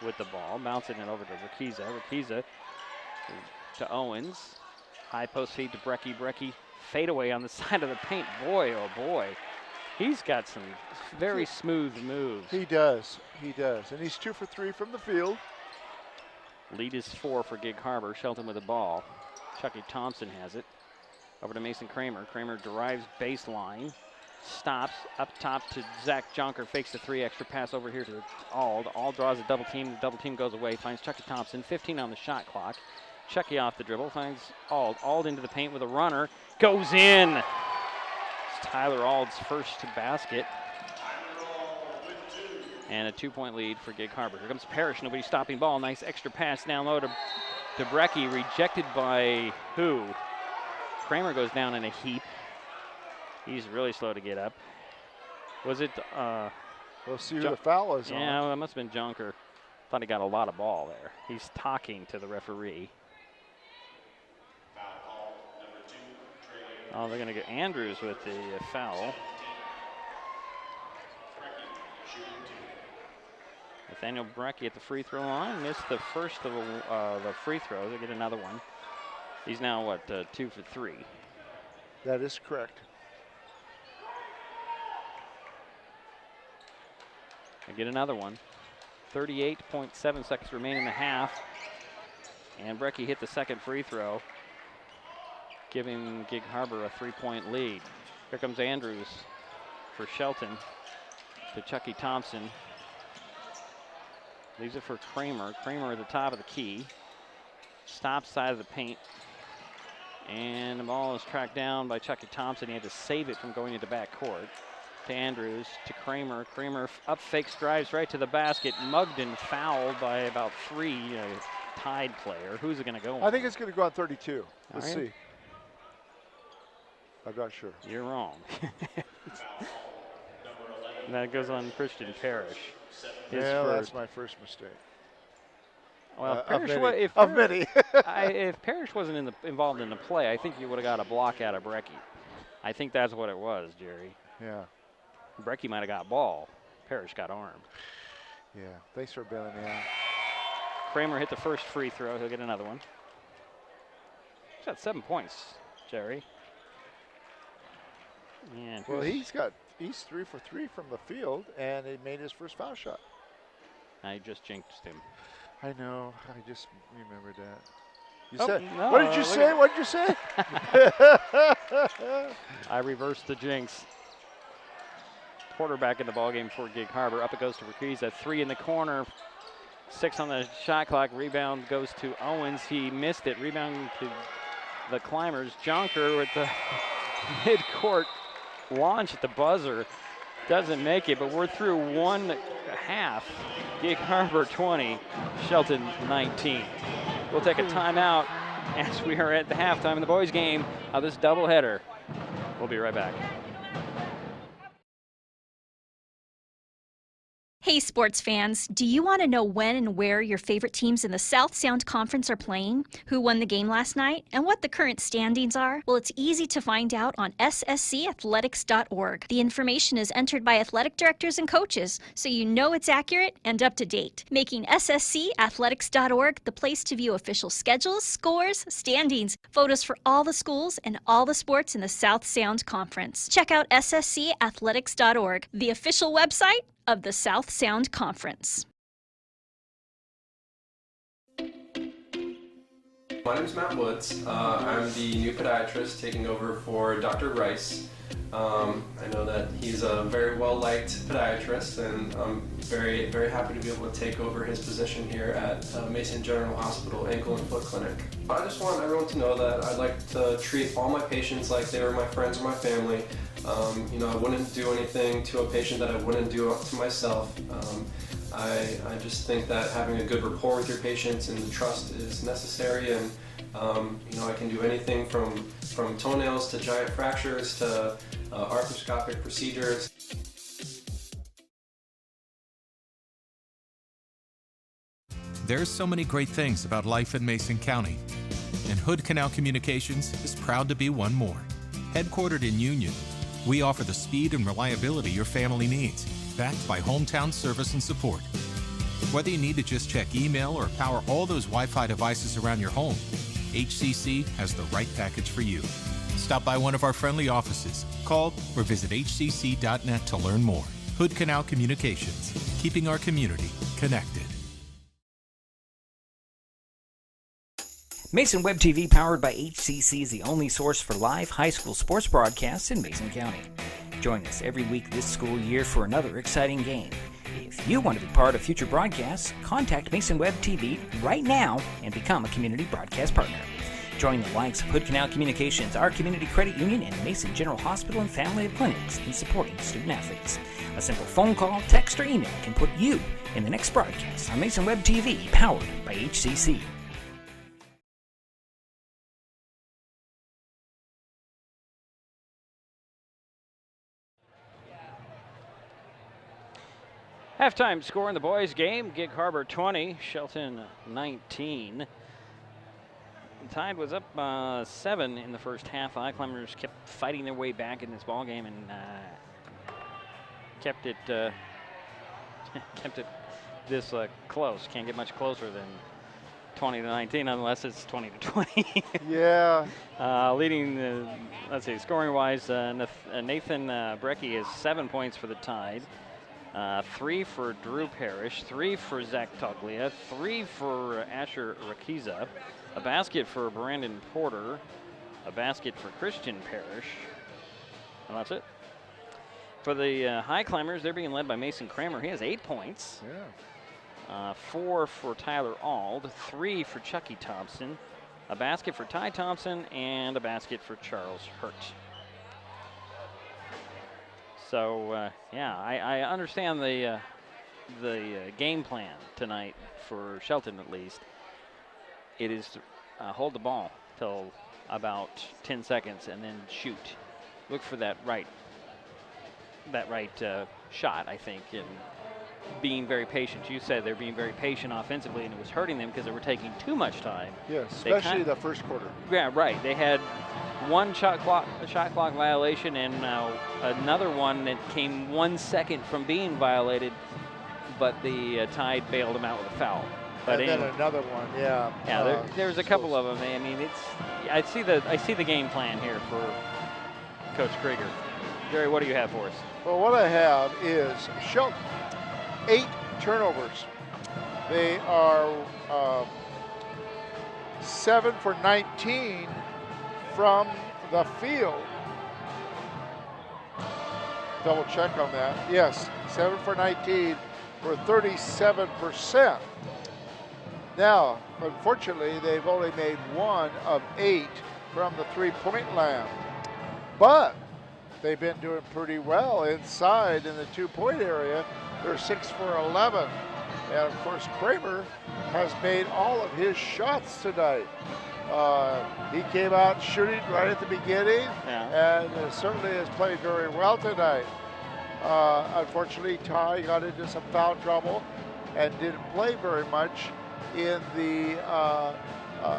with the ball, bouncing it over to Rakiza. Rakiza to Owens. High post feed to Brecky. Brecky fade away on the side of the paint. Boy, oh boy. He's got some very smooth moves.
He does. He does. And he's 2 for 3 from the field.
Lead is 4 for Gig Harbor. Shelton with the ball. Chucky Thompson has it. Over to Mason Kramer. Kramer drives baseline. Stops up top to Zach Jonker. Fakes the 3, extra pass over here to Ald. Ald draws a double team. The double team goes away. Finds Chucky Thompson. 15 on the shot clock. Chucky off the dribble. Finds Ald. Ald into the paint with a runner. Goes in. Tyler Ald's first basket. And a 2-point lead for Gig Harbor. Here comes Parrish, nobody stopping ball. Nice extra pass down low to Brecky, rejected by who? Kramer goes down in a heap. He's really slow to get up. Was it?
We'll see who the foul is on.
Yeah, well, that must have been Jonker. Thought he got a lot of ball there. He's talking to the referee. Oh, they're going to get Andrews with the foul. Nathaniel Brecky at the free throw line. Missed the first of the free throws. They get another one. He's now, what, 2 for 3.
That is correct.
They get another one. 38.7 seconds remain in the half. And Brecky hit the second free throw, giving Gig Harbor a 3-point lead. Here comes Andrews for Shelton to Chucky Thompson. Leaves it for Kramer. Kramer at the top of the key. Stops side of the paint. And the ball is tracked down by Chucky Thompson. He had to save it from going into backcourt. To Andrews, to Kramer. Kramer up fakes, drives right to the basket. Mugged and fouled by about 3 Tide player. Who's it going to go on?
I think it's going to go on 32. Let's
right.
see. I'm not sure.
You're wrong. And that goes on Christian Parrish.
Yeah, that's my first mistake.
Well,
of many.
If Parrish wasn't involved in the play, I think you would have got a block out of Brecky. I think that's what it was, Jerry.
Yeah.
Brecky might have got ball. Parrish got armed.
Yeah, thanks for bailing me out.
Kramer hit the first free throw. He'll get another one. He's got 7 points, Jerry. And
well, he's 3 for 3 from the field, and he made his first foul shot.
I just jinxed him.
I know. I just remembered that. You
Oh,
said,
no,
what did you say? What did you say?
I reversed the jinx. Porter back in the ballgame for Gig Harbor. Up it goes to Rakiza. 3 in the corner. 6 on the shot clock. Rebound goes to Owens. He missed it. Rebound to the Climbers. Jonker with the mid-court launch at the buzzer. Doesn't make it, but we're through 1 half. Gig Harbor 20, Shelton 19. We'll take a timeout as we are at the halftime of the boys' game of this doubleheader. We'll be right back.
Hey, sports fans, do you want to know when and where your favorite teams in the South Sound Conference are playing, who won the game last night, and what the current standings are? Well, it's easy to find out on sscathletics.org. The information is entered by athletic directors and coaches, so you know it's accurate and up to date, making sscathletics.org the place to view official schedules, scores, standings, photos for all the schools, and all the sports in the South Sound Conference. Check out sscathletics.org, the official website of the South Sound Conference.
My name is Matt Woods. I'm the new podiatrist taking over for Dr. Rice. I know that he's a very well-liked podiatrist, and I'm very, very happy to be able to take over his position here at Mason General Hospital Ankle and Foot Clinic. I just want everyone to know that I'd like to treat all my patients like they were my friends or my family. You know, I wouldn't do anything to a patient that I wouldn't do to myself. I just think that having a good rapport with your patients and the trust is necessary, and you know, I can do anything from toenails to giant fractures to arthroscopic procedures.
There's so many great things about life in Mason County, and Hood Canal Communications is proud to be one more. Headquartered in Union, we offer the speed and reliability your family needs, backed by hometown service and support. Whether you need to just check email or power all those Wi-Fi devices around your home, HCC has the right package for you. Stop by one of our friendly offices, call or visit hcc.net to learn more. Hood Canal Communications, keeping our community connected.
Mason Web TV, powered by HCC, is the only source for live high school sports broadcasts in Mason County. Join us every week this school year for another exciting game. If you want to be part of future broadcasts, contact Mason Web TV right now and become a community broadcast partner. Join the likes of Hood Canal Communications, our community credit union, and Mason General Hospital and Family of Clinics in supporting student athletes. A simple phone call, text, or email can put you in the next broadcast on Mason Web TV, powered by HCC.
Halftime score in the boys' game, Gig Harbor 20, Shelton 19. The Tide was up 7 in the first half. The Highclimbers kept fighting their way back in this ball game and kept it this close. Can't get much closer than 20-19 unless it's 20-20.
Yeah.
Leading, let's see, scoring-wise, Nathan Brecky has 7 points for the Tide. 3 for Drew Parrish, 3 for Zach Tuglia, 3 for Asher Rakiza, a basket for Brandon Porter, a basket for Christian Parrish, and that's it. For the Highclimbers, they're being led by Mason Kramer. He has 8 points.
Yeah.
4 for Tyler Ald, 3 for Chucky Thompson, a basket for Ty Thompson, and a basket for Charles Hurt. So, yeah, I understand the game plan tonight for Shelton, at least. It is hold the ball till about 10 seconds and then shoot. Look for that right shot, I think, in being very patient. You said they're being very patient offensively, and it was hurting them because they were taking too much time.
Yeah, especially the first quarter.
Yeah, right. They had one shot clock violation and another one that came 1 second from being violated, but the Tide bailed them out with a foul. But
and then another one, yeah.
Yeah, there's a couple of them. I mean, I see the game plan here for Coach Krieger. Jerry, what do you have for us?
Well, what I have is Shelton, 8 turnovers. They are 7 for 19 from the field. Double check on that. Yes, 7 for 19 for 37%. Now, unfortunately, they've only made 1 of 8 from the three-point line. But they've been doing pretty well inside in the 2-point area. They're 6 for 11. And of course, Kramer has made all of his shots tonight. He came out shooting right at the beginning, and certainly has played very well tonight. Unfortunately, Ty got into some foul trouble and didn't play very much in the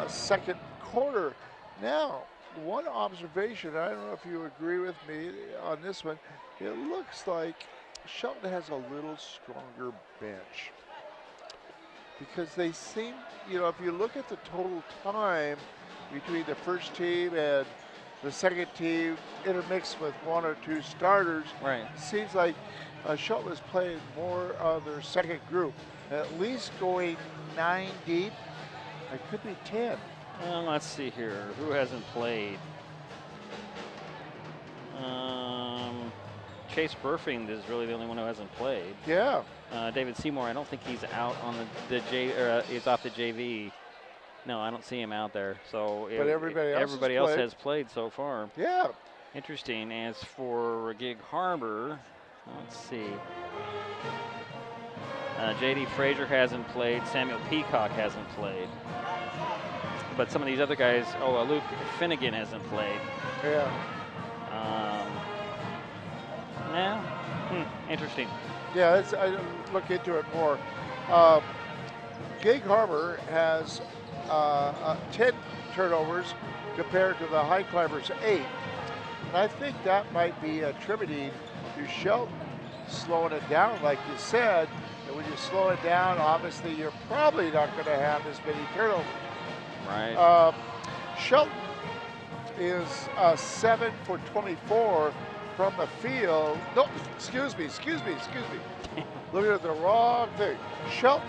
second quarter. Now, one observation, I don't know if you agree with me on this one, it looks like Shelton has a little stronger bench. Because they seem, if you look at the total time between the first team and the second team intermixed with 1 or 2 starters,
right,
seems like Shelton is playing more of their second group, at least going 9 deep. It could be 10.
Well, let's see here. Who hasn't played? Chase Burfing is really the only one who hasn't played.
Yeah.
David Seymour, I don't think he's out on he's off the JV. No, I don't see him out there. So
but everybody else
has played so far.
Yeah.
Interesting. As for Gig Harbor, let's see. J.D. Frazier hasn't played. Samuel Peacock hasn't played. But some of these other guys, Luke Finnegan hasn't played.
Yeah.
Interesting.
Yeah, I look into it more. Gig Harbor has 10 turnovers compared to the Highclimbers 8. And I think that might be attributing to Shelton slowing it down, like you said. And when you slow it down, obviously you're probably not going to have as many turnovers.
Right.
Shelton is 7 for 24 from the field. No, excuse me. Looking at the wrong thing. Shelton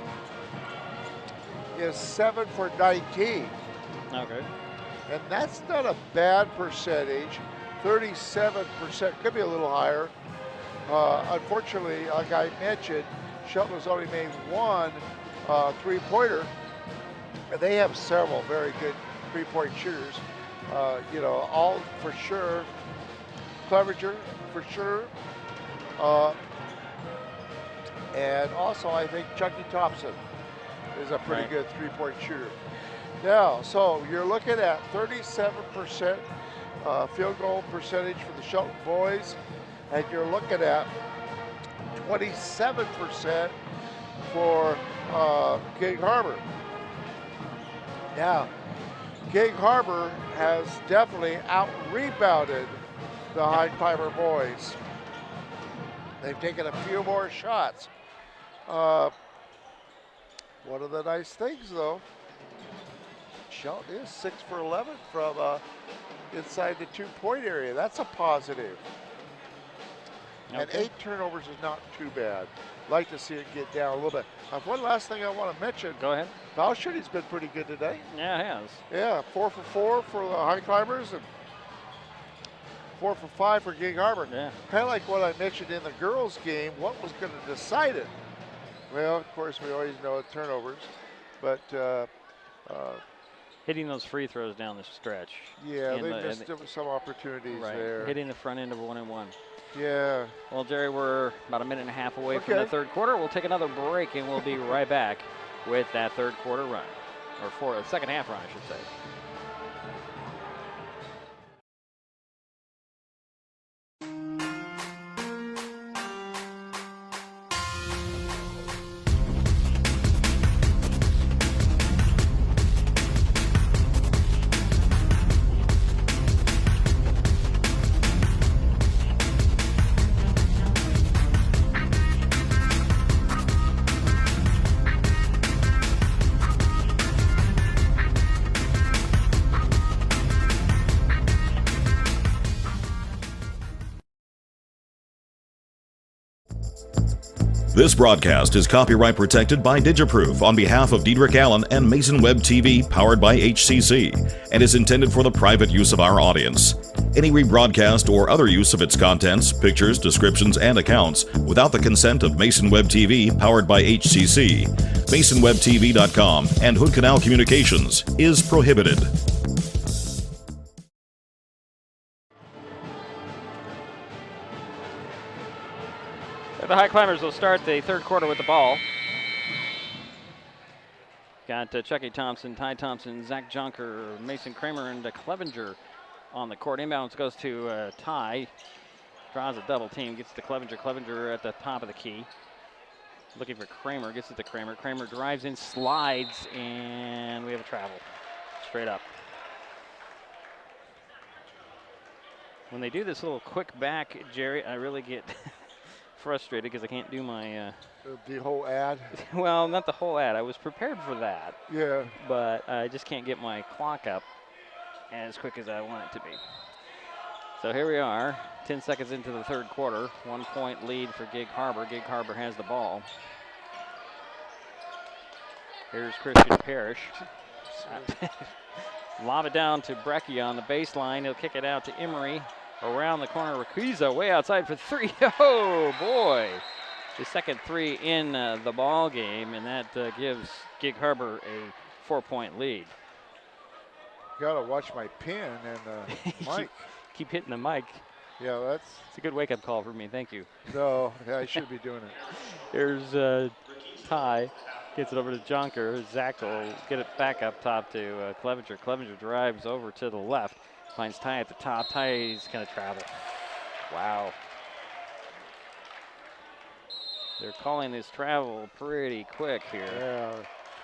is 7 for 19.
Okay.
And that's not a bad percentage. 37%, could be a little higher. Unfortunately, like I mentioned, Shelton has only made 1 three-pointer. They have several very good three-point shooters. All for sure. Clevenger for sure. And also, I think Chucky Thompson is a pretty good three-point shooter. Now, so you're looking at 37% field goal percentage for the Shelton boys, and you're looking at 27% for Gig Harbor. Now, Gig Harbor has definitely out-rebounded the Highclimber boys. They've taken a few more shots. One of the nice things, though, Shelton is 6 for 11 from inside the 2-point area. That's a positive. Okay. And 8 turnovers is not too bad. Like to see it get down a little bit. One last thing I want to mention.
Go ahead.
Foul shooting's been pretty good today.
Yeah, it has.
Yeah, 4 for 4 for the Highclimbers and 4 for 5 for Gig Harbor.
Yeah.
Kind of like what I mentioned in the girls' game. What was going to decide it? Well, of course, we always know it's turnovers, but
hitting those free throws down the stretch.
Yeah, they missed some opportunities there.
Hitting the front end of 1-and-1.
Yeah.
Well, Jerry, we're about a minute and a half away from the third quarter. We'll take another break, and we'll be right back with that third quarter run, or second half run, I should say.
This broadcast is copyright protected by Digiproof on behalf of Diedrich Allen and Mason Web TV, powered by HCC, and is intended for the private use of our audience. Any rebroadcast or other use of its contents, pictures, descriptions, and accounts without the consent of Mason Web TV, powered by HCC, MasonWebTV.com, and Hood Canal Communications is prohibited.
The Highclimbers will start the third quarter with the ball. Got Chucky Thompson, Ty Thompson, Zach Junker, Mason Kramer, and Clevenger on the court. Inbounds goes to Ty. Draws a double team, gets to Clevenger. Clevenger at the top of the key. Looking for Kramer, gets it to Kramer. Kramer drives in, slides, and we have a travel. Straight up. When they do this little quick back, Jerry, I really get frustrated because I can't do my
the whole ad.
Well, not the whole ad. I was prepared for that.
Yeah.
But I just can't get my clock up as quick as I want it to be. So here we are, 10 seconds into the third quarter. 1 point lead for Gig Harbor. Gig Harbor has the ball. Here's Christian Parrish. Lob it down to Brecky on the baseline. He'll kick it out to Emery. Around the corner, Raquiza way outside for three. Oh, boy. The second three in the ball game, and that gives Gig Harbor a 4-point lead.
Got to watch my pin and mic.
Keep hitting the mic.
Yeah, it's
a good wake-up call for me. Thank you.
No, I should be doing it.
Here's Ty. Gets it over to Junker. Zach will get it back up top to Clevenger. Clevenger drives over to the left. Finds Ty at the top. Ty's going to travel. Wow. They're calling this travel pretty quick here.
Yeah.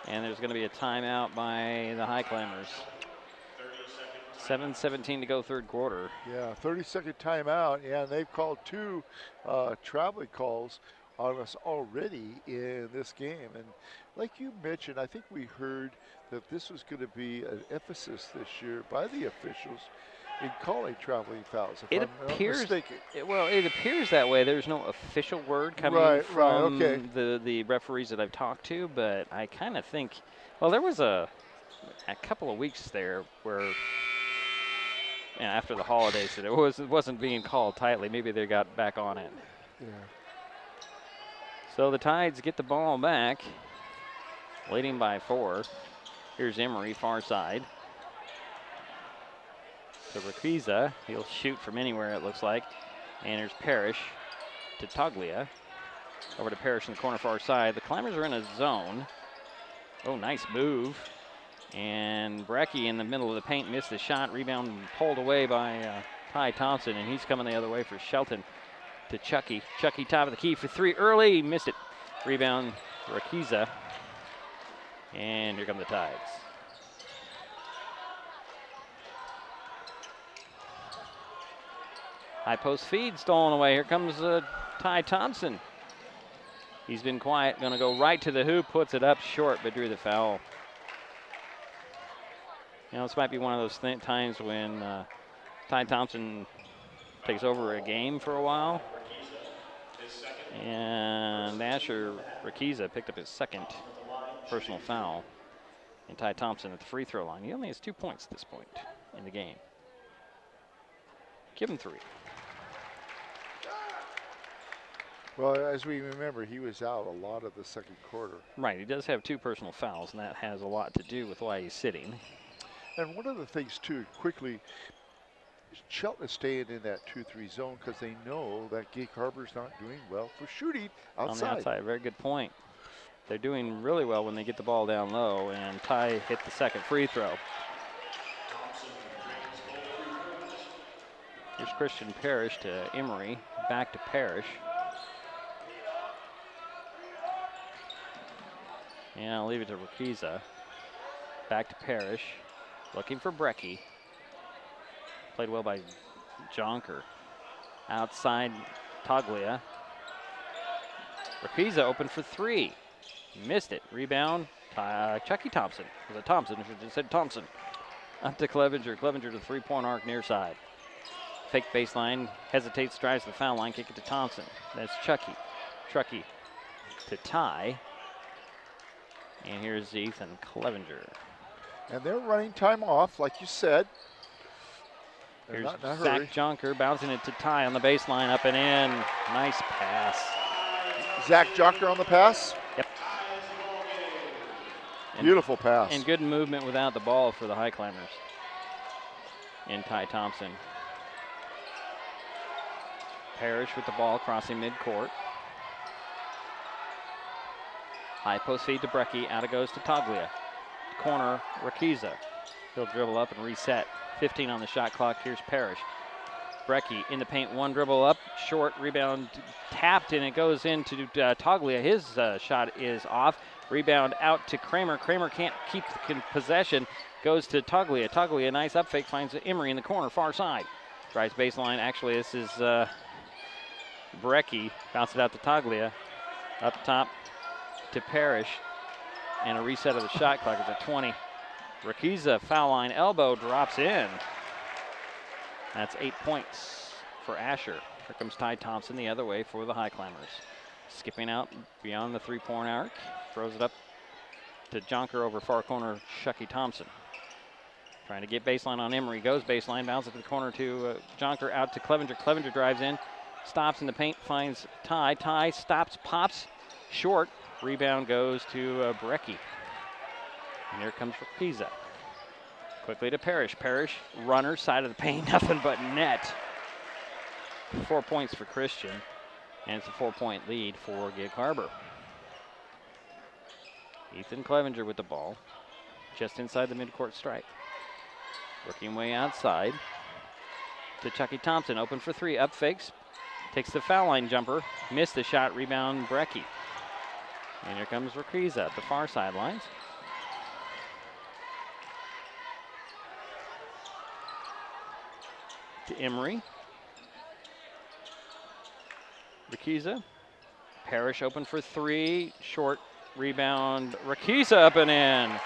And there's going to be a timeout by the Highclimbers. 7:17 to go third quarter.
Yeah, 30-second timeout, and they've called two traveling calls on us already in this game. And like you mentioned, I think we heard that this was going to be an emphasis this year by the officials in calling traveling fouls.
It appears that way. There's no official word coming from the referees that I've talked to, but I kind of think, well, there was a couple of weeks there where after the holidays that it wasn't being called tightly. Maybe they got back on it.
Yeah.
So the Tides get the ball back, leading by 4. Here's Emery, far side. To Raquiza. He'll shoot from anywhere, it looks like. And there's Parrish to Toglia. Over to Parrish in the corner, far side. The Climbers are in a zone. Oh, nice move. And Brecky in the middle of the paint missed the shot. Rebound pulled away by Ty Thompson, and he's coming the other way for Shelton. To Chucky. Chucky top of the key for 3 early. Missed it. Rebound, Raquiza. And here come the Tides. High post feed stolen away. Here comes Ty Thompson. He's been quiet. Going to go right to the hoop. Puts it up short, but drew the foul. You know, this might be one of those times when Ty Thompson takes over a game for a while. And Asher Raquiza picked up his second personal foul. And Ty Thompson at the free throw line. He only has 2 points at this point in the game. Give him 3.
Well, as we remember, he was out a lot of the second quarter.
Right, he does have 2 personal fouls, and that has a lot to do with why he's sitting.
And one of the things, too, quickly, Shelton is staying in that 2-3 zone because they know that Gig Harbor's not doing well for shooting outside.
On the outside, very good point. They're doing really well when they get the ball down low, and Ty hit the second free throw. Here's Christian Parrish to Emery, back to Parrish. And I'll leave it to Raquiza. Back to Parrish, looking for Brecky. Played well by Jonker. Outside, Toglia. Raquiza open for 3. Missed it. Rebound, Chucky Thompson. Was it Thompson? I should have said Thompson. Up to Clevenger. Clevenger to the 3-point arc near side. Fake baseline. Hesitates, drives the foul line. Kick it to Thompson. That's Chucky. Trucky to Ty. And here's Ethan Clevenger.
And they're running time off, like you said. They're
Here's
not in a
Zach
hurry.
Jonker bouncing it to Ty on the baseline, up and in. Nice pass.
Zach Jonker on the pass.
Yep.
Beautiful pass.
And good movement without the ball for the Highclimbers. And Ty Thompson. Parrish with the ball crossing midcourt. High post feed to Brecky. Out it goes to Toglia. Corner, Rakiza. He'll dribble up and reset. 15 on the shot clock. Here's Parrish. Brecky in the paint. One dribble up. Short rebound tapped, and it goes into Toglia. His shot is off. Rebound out to Kramer. Kramer can't keep possession. Goes to Toglia. Toglia, nice up fake. Finds Emery in the corner, far side. Drives baseline. Actually, this is Brecky. Bounce it out to Toglia. Up top to Parrish. And a reset of the shot clock is at 20. Rakiza, foul line, elbow, drops in. That's 8 points for Asher. Here comes Ty Thompson the other way for the Highclimbers. Skipping out beyond the three-point arc. Throws it up to Jonker over far corner, Chucky Thompson. Trying to get baseline on Emery. Goes baseline, bounces to the corner to Jonker, out to Clevenger. Clevenger drives in, stops in the paint, finds Ty. Ty stops, pops, short. Rebound goes to Brecky. And here comes Rakiza. Quickly to Parrish. Parrish, runner, side of the paint, nothing but net. 4 points for Christian, and it's a 4-point lead for Gig Harbor. Ethan Clevenger with the ball, just inside the midcourt stripe. Working way outside to Chucky Thompson, open for three, up fakes, takes the foul line jumper, missed the shot, rebound Brecky. And here comes Rakiza at the far sidelines. To Emery. Rakiza. Parrish open for three. Short rebound. Rakiza up and in.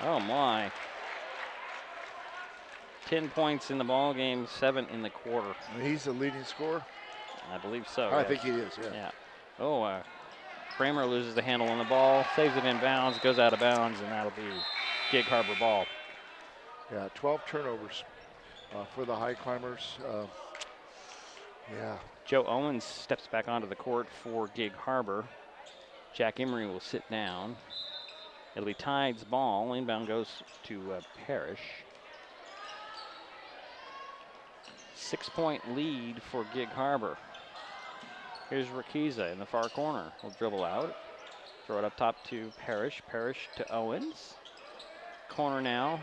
Oh my. 10 points in the ball game, 7 in the quarter.
He's the leading scorer?
I believe so.
I think he is, yeah.
Oh, Kramer loses the handle on the ball, saves it in bounds, goes out of bounds, and that'll be Gig Harbor ball.
Yeah, 12 turnovers for the Highclimbers.
Joe Owens steps back onto the court for Gig Harbor. Jack Emery will sit down. It'll be Tide's ball. Inbound goes to Parrish. 6-point lead for Gig Harbor. Here's Rakiza in the far corner. Will dribble out. Throw it up top to Parrish. Parrish to Owens. Corner now.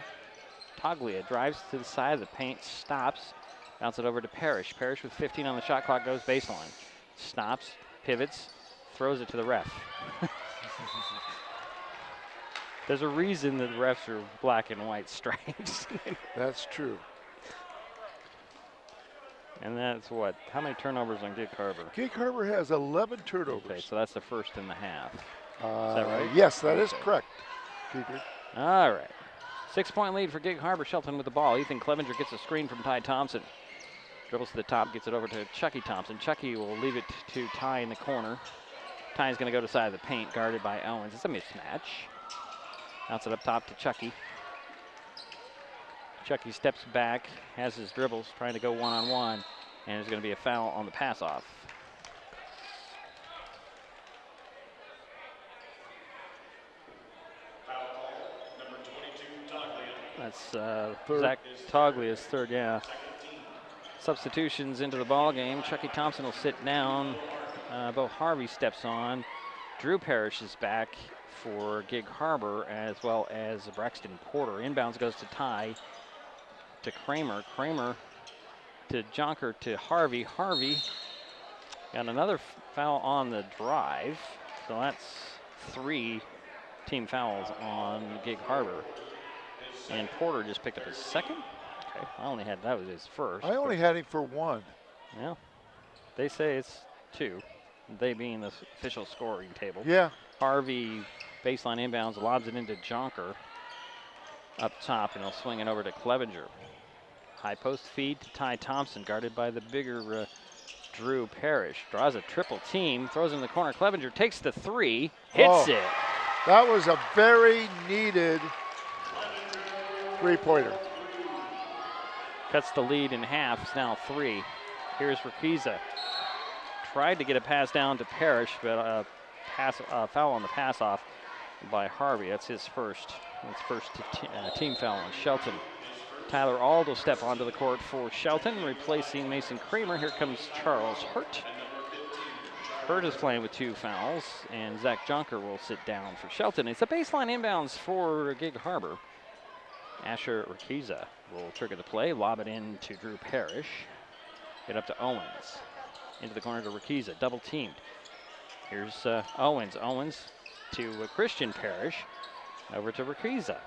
Toglia drives to the side of the paint, stops. Bounce it over to Parrish. Parrish with 15 on the shot clock goes baseline. Stops, pivots, throws it to the ref. There's a reason that the refs are black and white stripes.
That's true.
And that's what? How many turnovers on Gig Harbor?
Gig Harbor has 11 turnovers.
Okay, so that's the first in the half. Is that right?
Yes, that is correct.
All right. 6-point lead for Gig Harbor. Shelton with the ball. Ethan Clevenger gets a screen from Ty Thompson. Dribbles to the top, gets it over to Chucky Thompson. Chucky will leave it to Ty in the corner. Ty's going to go to the side of the paint, guarded by Owens. It's a mismatch. Bounce it up top to Chucky. Chucky steps back, has his dribbles, trying to go one-on-one, and there's going to be a foul on the pass-off. That's Zach Toglia's third, yeah. Substitutions into the ball game. Chucky Thompson will sit down. Bo Harvey steps on. Drew Parrish is back for Gig Harbor, as well as Braxton Porter. Inbounds goes to Ty, to Kramer. Kramer to Jonker, to Harvey. Harvey got another foul on the drive. So that's 3 team fouls on Gig Harbor. And Porter just picked up his second. Okay, that was his first.
I only had him for 1.
Yeah, they say it's 2. They being the official scoring table.
Yeah.
Harvey baseline inbounds, lobs it into Jonker up top, and he'll swing it over to Clevenger. High post feed to Ty Thompson, guarded by the bigger Drew Parrish draws a triple team, throws in the corner. Clevenger takes the three, hits it.
That was a very needed three-pointer.
Cuts the lead in half. It's now 3. Here's Rakiza. Tried to get a pass down to Parrish, but foul on the pass off by Harvey. That's his first. That's first team foul on Shelton. Tyler Auld will step onto the court for Shelton, replacing Mason Kramer. Here comes Charles Hurt. Hurt is playing with 2 fouls, and Zach Junker will sit down for Shelton. It's a baseline inbounds for Gig Harbor. Asher Rakiza will trigger the play, lob it in to Drew Parrish. Get up to Owens. Into the corner to Rakiza, double teamed. Here's Owens. Owens to Christian Parrish. Over to Rakiza.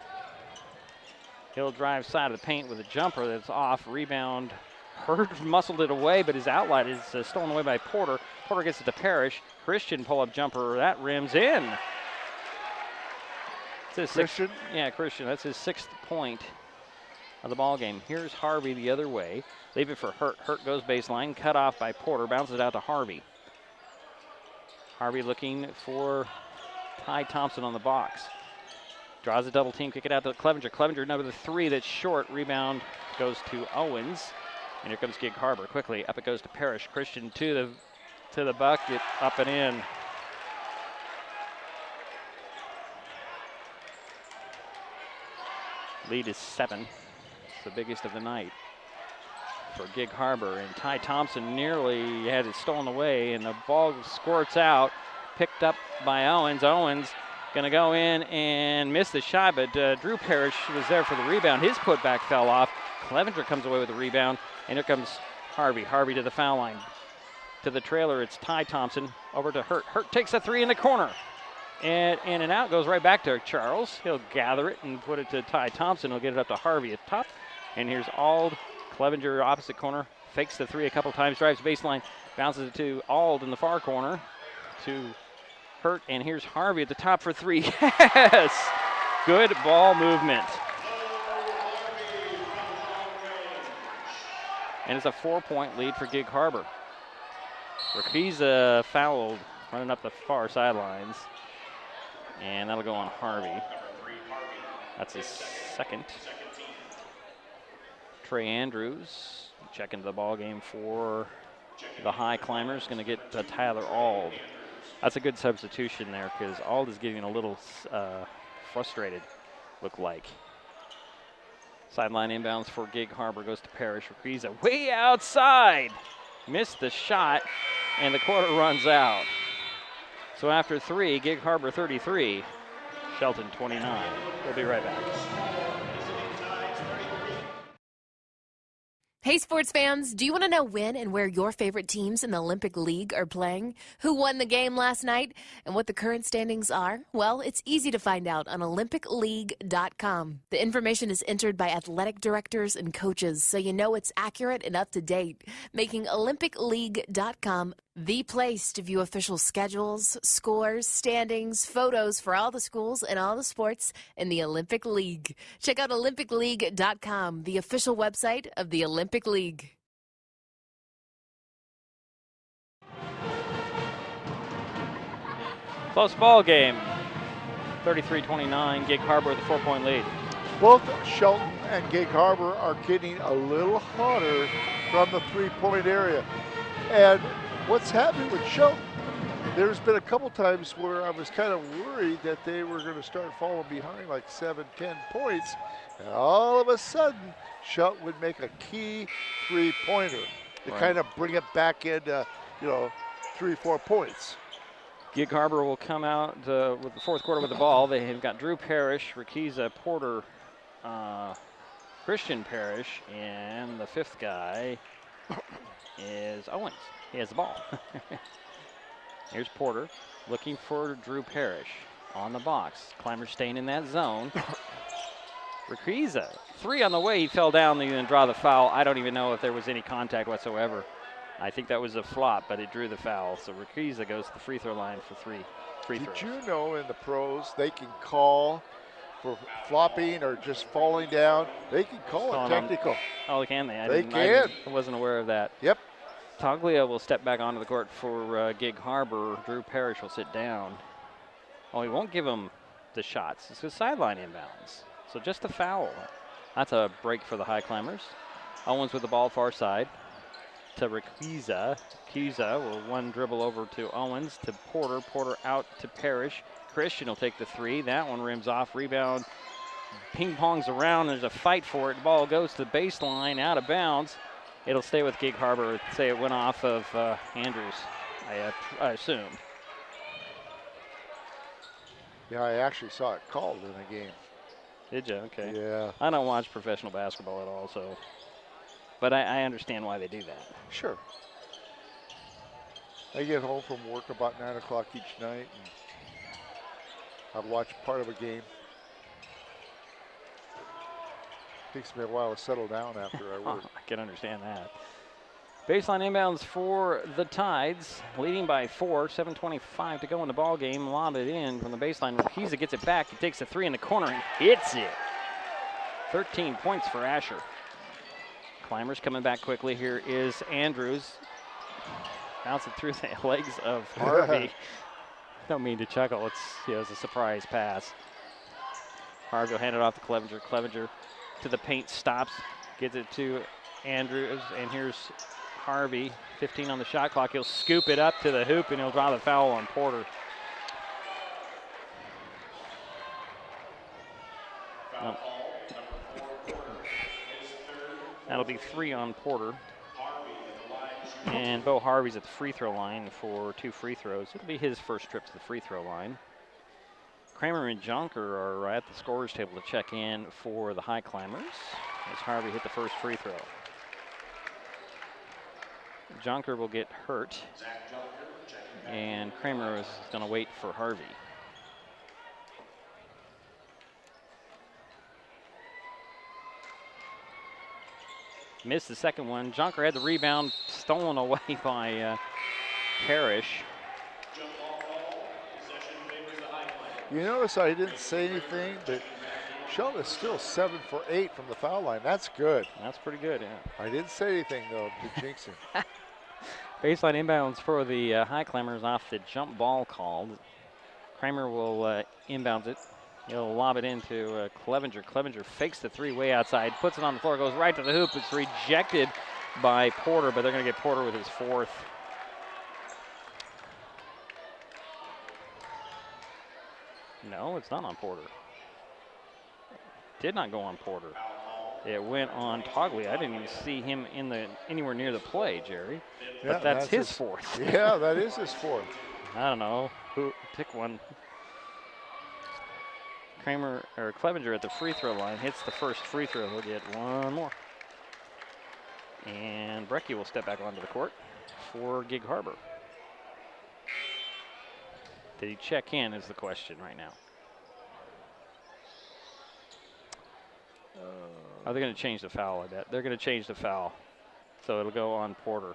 He'll drive side of the paint with a jumper that's off. Rebound. Hurt muscled it away, but his outlet is stolen away by Porter. Porter gets it to Parrish. Christian pull-up jumper. That rims in. It's his
Christian?
Christian. That's his 6th point of the ball game. Here's Harvey the other way. Leave it for Hurt. Hurt goes baseline. Cut off by Porter. Bounces it out to Harvey. Harvey looking for Ty Thompson on the box. Draws a double team. Kick it out to Clevenger. Clevenger number 3 that's short. Rebound goes to Owens. And here comes Gig Harbor. Quickly up it goes to Parrish. Christian to the bucket. Up and in. Lead is 7. It's the biggest of the night for Gig Harbor. And Ty Thompson nearly had it stolen away, and the ball squirts out. Picked up by Owens. Owens going to go in and miss the shot, but Drew Parrish was there for the rebound. His putback fell off. Clevenger comes away with the rebound, and here comes Harvey. Harvey to the foul line. To the trailer, it's Ty Thompson. Over to Hurt. Hurt takes a 3 in the corner. And in and out, goes right back to Charles. He'll gather it and put it to Ty Thompson. He'll get it up to Harvey at top. And here's Auld. Clevenger opposite corner. Fakes the 3 a couple times. Drives baseline. Bounces it to Auld in the far corner. To Hurt. And here's Harvey at the top for 3. Yes! Good ball movement. And it's a 4-point lead for Gig Harbor. Rakiza fouled running up the far sidelines. And that'll go on Harvey. That's his 2nd. Trey Andrews checking the ball game for the Highclimbers. Going to get Tyler Auld. That's a good substitution there because Auld is getting a little frustrated, look like. Sideline inbounds for Gig Harbor goes to Parrish. Rakiza way outside. Missed the shot, and the quarter runs out. So after 3, Gig Harbor 33, Shelton 29. We'll be right back.
Hey, sports fans, do you want to know when and where your favorite teams in the Olympic League are playing? Who won the game last night? And what the current standings are? Well, it's easy to find out on OlympicLeague.com. The information is entered by athletic directors and coaches, so you know it's accurate and up to date, making OlympicLeague.com the place to view official schedules, scores, standings, photos for all the schools and all the sports in the Olympic League. Check out OlympicLeague.com, the official website of the Olympic League.
Close ball game. 33-29, Gig Harbor with a 4-point lead.
Both Shelton and Gig Harbor are getting a little hotter from the 3-point area. And what's happening with Shelton, there's been a couple times where I was kind of worried that they were going to start falling behind like 7-10 points. And all of a sudden, Shelton would make a key 3-pointer to kind of bring it back into, 3-4 points.
Gig Harbor will come out with the 4th quarter with the ball. They have got Drew Parrish, Rakiza, Porter, Christian Parrish, and the 5th guy is Owens. He has the ball. Here's Porter looking for Drew Parrish on the box. Climbers staying in that zone. Rakiza, 3 on the way. He fell down and then draw the foul. I don't even know if there was any contact whatsoever. I think that was a flop, but it drew the foul. So Rakiza goes to the free throw line for 3 free throws.
Did you know in the pros they can call for flopping or just falling down? They can call it technical.
Oh, can they?
They can.
I wasn't aware of that.
Yep.
Toglia will step back onto the court for Gig Harbor. Drew Parrish will sit down. Oh, he won't give him the shots. It's a sideline inbounds. So just a foul. That's a break for the Highclimbers. Owens with the ball far side to Requiza. Requiza will one dribble over to Owens to Porter. Porter out to Parrish. Christian will take the three. That one rims off. Rebound. Ping pongs around. There's a fight for it. The ball goes to the baseline, out of bounds. It'll stay with Gig Harbor. Say it went off of Andrews, I assume.
Yeah, I actually saw it called in the game.
Did you? Okay.
Yeah.
I don't watch professional basketball at all, so. But I understand why they do that.
Sure. I get home from work about 9 o'clock each night, and I've watched part of a game. Takes me a while to settle down after I work.
I can understand that. Baseline inbounds for the Tides, leading by 4, 7:25 to go in the ball game. Lob it in from the baseline. Requiza gets it back. He takes a three in the corner and hits it. 13 points for Asher. Climbers coming back quickly. Here is Andrews. Bounce it through the legs of Harvey. Don't mean to chuckle. It's a surprise pass. Harvey will hand it off to Clevenger. Clevenger to the paint, stops, gets it to Andrews, and here's Harvey, 15 on the shot clock. He'll scoop it up to the hoop, and he'll draw the foul on Porter. Oh. That'll be 3 on Porter. And Bo Harvey's at the free throw line for 2 free throws. It'll be his first trip to the free throw line. Kramer and Jonker are at the scorer's table to check in for the Highclimbers as Harvey hit the first free throw. Jonker will get hurt, and Kramer is going to wait for Harvey. Missed the second one. Jonker had the rebound stolen away by Parrish.
You notice I didn't say anything, but Shelton is still 7 for 8 from the foul line. That's good.
That's pretty good, yeah.
I didn't say anything, though, to jinx him.
Baseline inbounds for the Highclimbers off the jump ball called. Kramer will inbounds it. He'll lob it into Clevenger. Clevenger fakes the three way outside, puts it on the floor, goes right to the hoop. It's rejected by Porter, but they're going to get Porter with his 4th. No, it's not on Porter. Did not go on Porter. It went on Toglia. I didn't even see him anywhere near the play, Jerry.
Yeah,
but that's his 4th.
Yeah, that is his 4th.
I don't know. Pick one. Kramer or Clevenger at the free throw line hits the first free throw. He'll get one more. And Brecky will step back onto the court for Gig Harbor. Did he check in is the question right now. Are they going to change the foul, I bet? They're going to change the foul. So it'll go on Porter.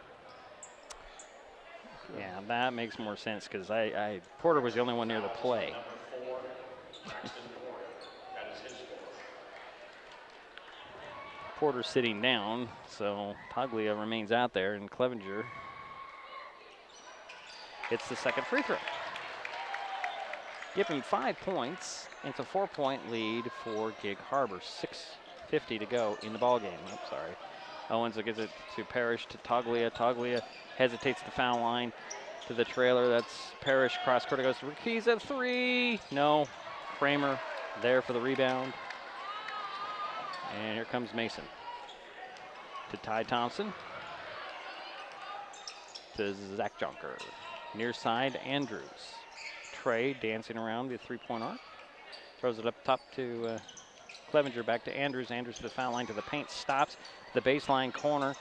Yeah, that makes more sense because Porter was the only one near the play. Porter sitting down, so Toglia remains out there, and Clevenger hits the second free throw. Give him 5 points. It's a 4-point lead for Gig Harbor. 6:50 to go in the ball game. I'm sorry. Owens gives it to Parrish to Toglia. Toglia hesitates the foul line to the trailer. That's Parrish. Cross court goes to Requiza. 3. No. Kramer there for the rebound. And here comes Mason. To Ty Thompson. To Zach Jonker. Near side, Andrews. Trey dancing around the three-point arc. Throws it up top to Clevenger. Back to Andrews. Andrews to the foul line to the paint. Stops the baseline corner.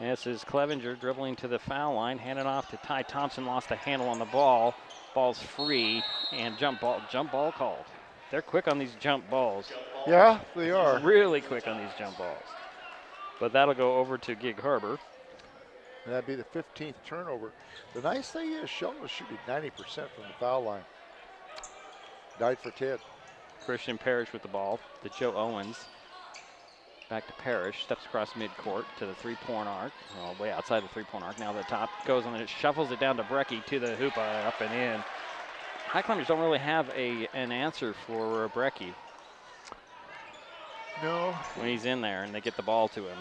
And this is Clevenger dribbling to the foul line. Handed off to Ty Thompson. Lost the handle on the ball. Ball's free. And jump ball called. They're quick on these jump balls.
Yeah, they are.
Really quick on these jump balls. But that'll go over to Gig Harbor.
And that'd be the 15th turnover. The nice thing is Shelton was shooting 90% from the foul line. Died for 10.
Christian Parrish with the ball to Joe Owens. Back to Parrish, steps across midcourt to the three-point arc, well, way outside the three-point arc. Now the top goes on it, shuffles it down to Brecky to the hoop, up and in. Highclimbers don't really have an answer for Brecky.
No.
When he's in there and they get the ball to him.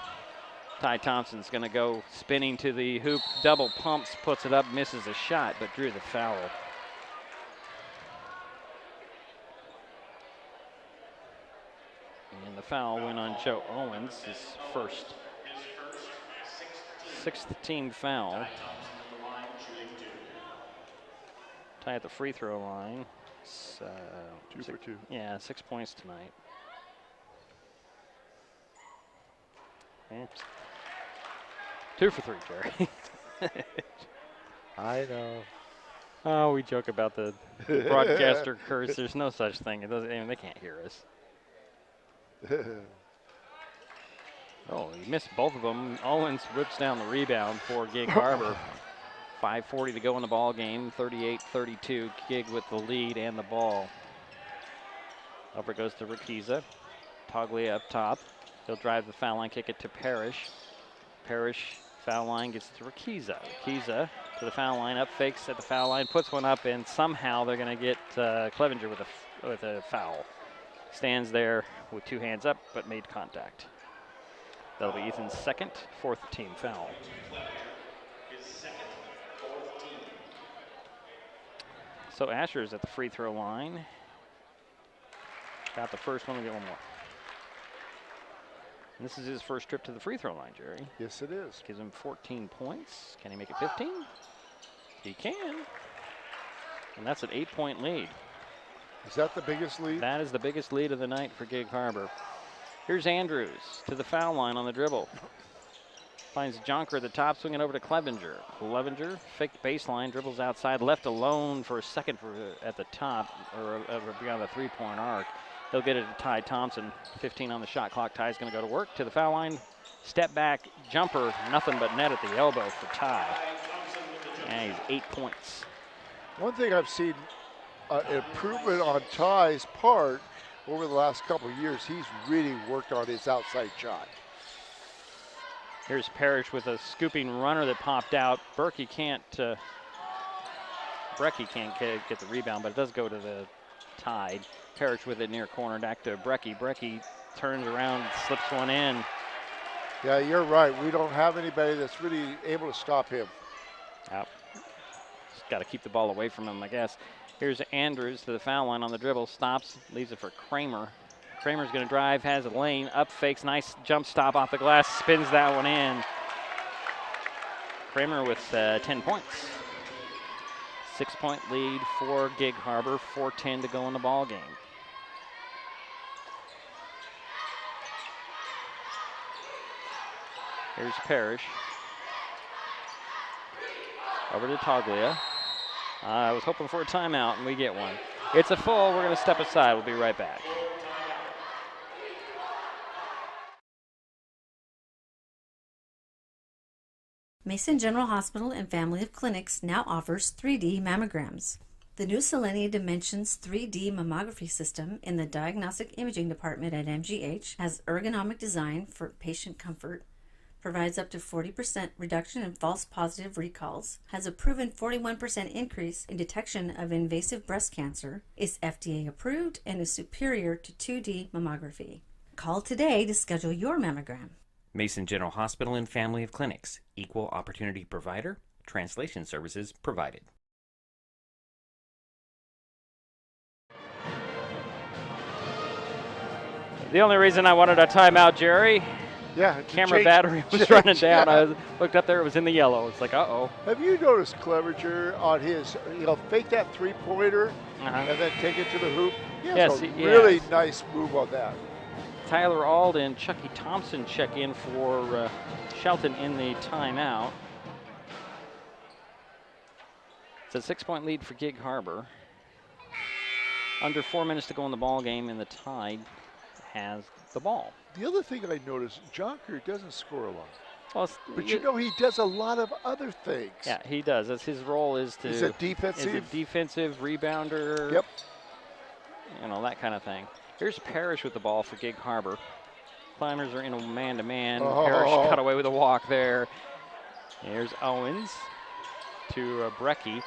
Ty Thompson's going to go spinning to the hoop, double pumps, puts it up, misses a shot, but drew the foul. And the foul went on Joe Owens, his first, sixth team foul. Ty at the free throw line. So
2 for 2.
Yeah, 6 points tonight. Yeah. 2 for 3, Jerry.
I know.
Oh, we joke about the broadcaster curse. There's no such thing. It doesn't. I mean, they can't hear us. Oh, he missed both of them. Owens whips down the rebound for Gig Harbor. 5:40 to go in the ball game. 38-32. Gig with the lead and the ball. Over goes to Rakiza. Toglia up top. He'll drive the foul line, kick it to Parrish. Parrish, foul line, gets to Rakiza. Rakiza to the foul line, up fakes at the foul line, puts one up, and somehow they're going to get Clevenger with a foul. Stands there with 2 hands up, but made contact. That'll be Ethan's second, 4th team foul. So Asher's at the free throw line. Got the first one, we'll get one more. And this is his first trip to the free throw line, Jerry.
Yes, it is.
Gives him 14 points. Can he make it 15? He can. And that's an 8-point lead.
Is that the biggest lead?
That is the biggest lead of the night for Gig Harbor. Here's Andrews to the foul line on the dribble. Finds Jonker at the top, swinging over to Clevenger. Clevenger, faked baseline, dribbles outside, left alone for a second at the top, or beyond the three-point arc. He'll get it to Ty Thompson. 15 on the shot clock. Ty's going to go to work to the foul line. Step back, jumper, nothing but net at the elbow for Ty. And he's 8 points.
One thing I've seen improvement on Ty's part over the last couple of years, he's really worked on his outside shot.
Here's Parrish with a scooping runner that popped out. Brecky can't get the rebound, but it does go to the Tide. Parrish with it near corner, back to Brecky. Brecky turns around, slips one in.
Yeah, you're right. We don't have anybody that's really able to stop him.
Yep. Just got to keep the ball away from him, I guess. Here's Andrews to the foul line on the dribble, stops, leaves it for Kramer. Kramer's going to drive, has a lane, up fakes, nice jump stop off the glass, spins that one in. Kramer with 10 points. 6-point lead for Gig Harbor, 4:10 to go in the ball game. Here's Parrish. Over to Toglia. I was hoping for a timeout, and we get one. It's a full. We're going to step aside. We'll be right back.
Mason General Hospital and Family of Clinics now offers 3D mammograms. The new Selenia Dimensions 3D mammography system in the Diagnostic Imaging Department at MGH has ergonomic design for patient comfort, provides up to 40% reduction in false positive recalls, has a proven 41% increase in detection of invasive breast cancer, is FDA approved, and is superior to 2D mammography. Call today to schedule your mammogram.
Mason General Hospital and Family of Clinics, equal opportunity provider, translation services provided.
The only reason I wanted a timeout, Jerry,
yeah,
camera battery was running down. I looked up there, it was in the yellow. It's like, uh-oh.
Have you noticed Clevenger on his, fake that three-pointer and then take it to the hoop? He has a really nice move on that.
Tyler Auld and Chucky Thompson check in for Shelton in the timeout. It's a 6-point lead for Gig Harbor. Under 4 minutes to go in the ball game, and the Tide has the ball.
The other thing that I noticed, Jonker doesn't score a lot.
Well,
but he does a lot of other things.
Yeah, he does. That's his role is to.
He's a defensive
rebounder.
Yep.
That kind of thing. Here's Parrish with the ball for Gig Harbor. Climbers are in a man-to-man.
Oh.
Parrish cut away with a walk there. Here's Owens to Brecky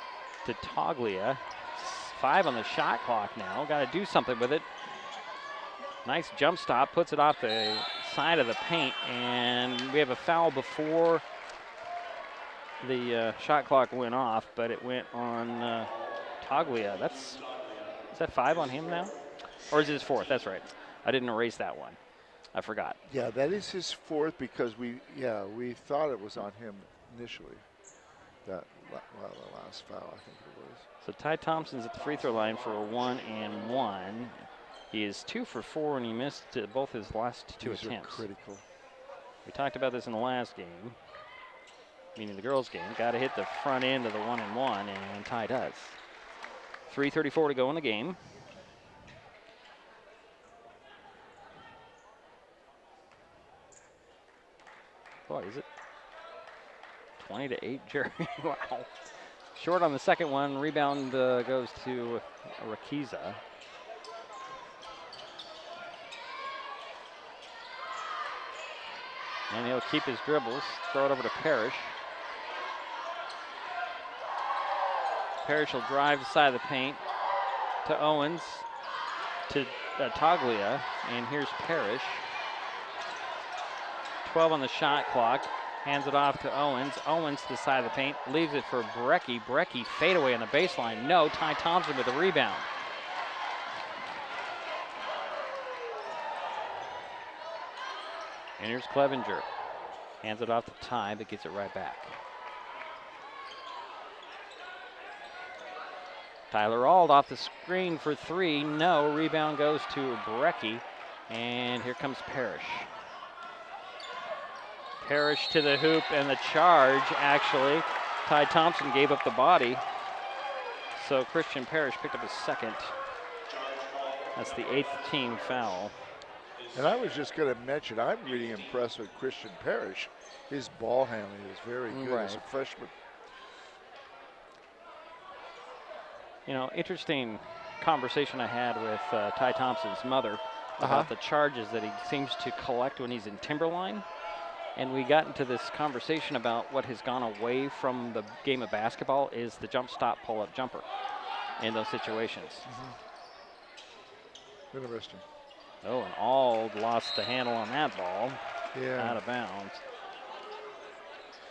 to Toglia. 5 on the shot clock now. Got to do something with it. Nice jump stop, puts it off the side of the paint, and we have a foul before the shot clock went off, but it went on Toglia. Is that 5 on him now? Or is it his 4th? That's right. I didn't erase that one. I forgot.
Yeah, that is his 4th because we thought it was on him initially. The last foul, I think it was.
So Ty Thompson's at the free throw line for a 1-and-1. He is 2 for 4, and he missed both his last 2
These
attempts.
Are critical.
We talked about this in the last game, meaning the girls' game. Got to hit the front end of the 1-and-1, and Ty does. 3:34 to go in the game. Boy, is it 20-8, Jerry? Wow. Short on the second one. Rebound goes to Rakiza. And he'll keep his dribbles. Throw it over to Parrish. Parrish will drive the side of the paint to Owens, to Toglia, and here's Parrish. 12 on the shot clock. Hands it off to Owens. Owens to the side of the paint. Leaves it for Brecky. Brecky fadeaway on the baseline. No. Ty Thompson with the rebound. And here's Clevenger. Hands it off to Ty, but gets it right back. Tyler Auld off the screen for 3. No. Rebound goes to Brecky. And here comes Parrish. Parrish to the hoop, and the charge, actually. Ty Thompson gave up the body. So Christian Parrish picked up his 2nd. That's the 8th team foul.
And I was just going to mention, I'm really impressed with Christian Parrish. His ball handling is very good as a freshman.
You know, interesting conversation I had with Ty Thompson's mother about the charges that he seems to collect when he's in Timberline. And we got into this conversation about what has gone away from the game of basketball is the jump stop pull-up jumper in those situations.
Interesting.
Oh, and Auld lost the handle on that ball.
Yeah.
Out of bounds.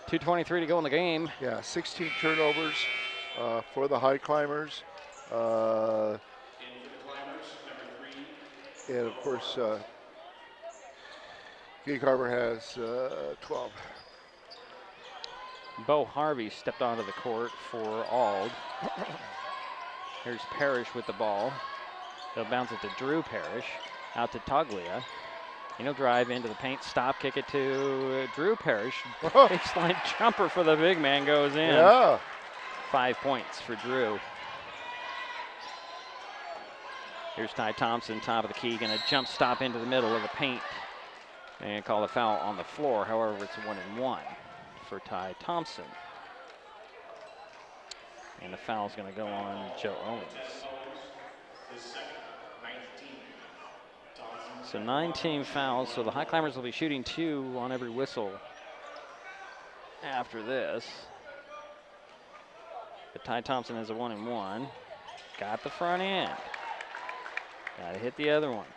2:23 to go in the game.
Yeah, 16 turnovers for the Highclimbers. And of course, Gig Harbor has 12.
Bo Harvey stepped onto the court for Auld. Here's Parrish with the ball. He'll bounce it to Drew Parrish. Out to Toglia. And he'll drive into the paint, stop, kick it to Drew Parrish. Baseline jumper for the big man goes in.
Yeah.
5 points for Drew. Here's Ty Thompson, top of the key, gonna jump stop into the middle of the paint and call a foul on the floor. However, it's a 1-and-1 for Ty Thompson. And the foul's gonna go on Joe Owens. So 9-team fouls, so the Highclimbers will be shooting 2 on every whistle after this. But Ty Thompson has a 1-and-1. Got the front end. Got to hit the other one.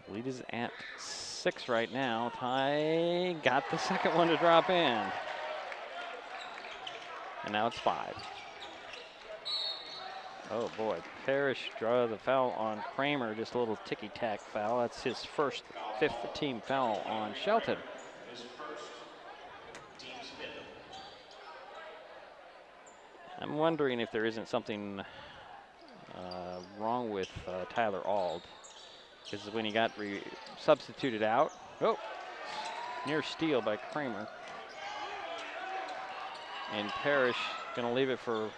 Lead is at 6 right now. Ty got the second one to drop in. And now it's 5. Oh boy, Parrish draw the foul on Kramer, just a little ticky-tack foul. That's his first 5th team foul on Shelton. I'm wondering if there isn't something wrong with Tyler Auld. Because when he got substituted out, near steal by Kramer. And Parrish gonna leave it for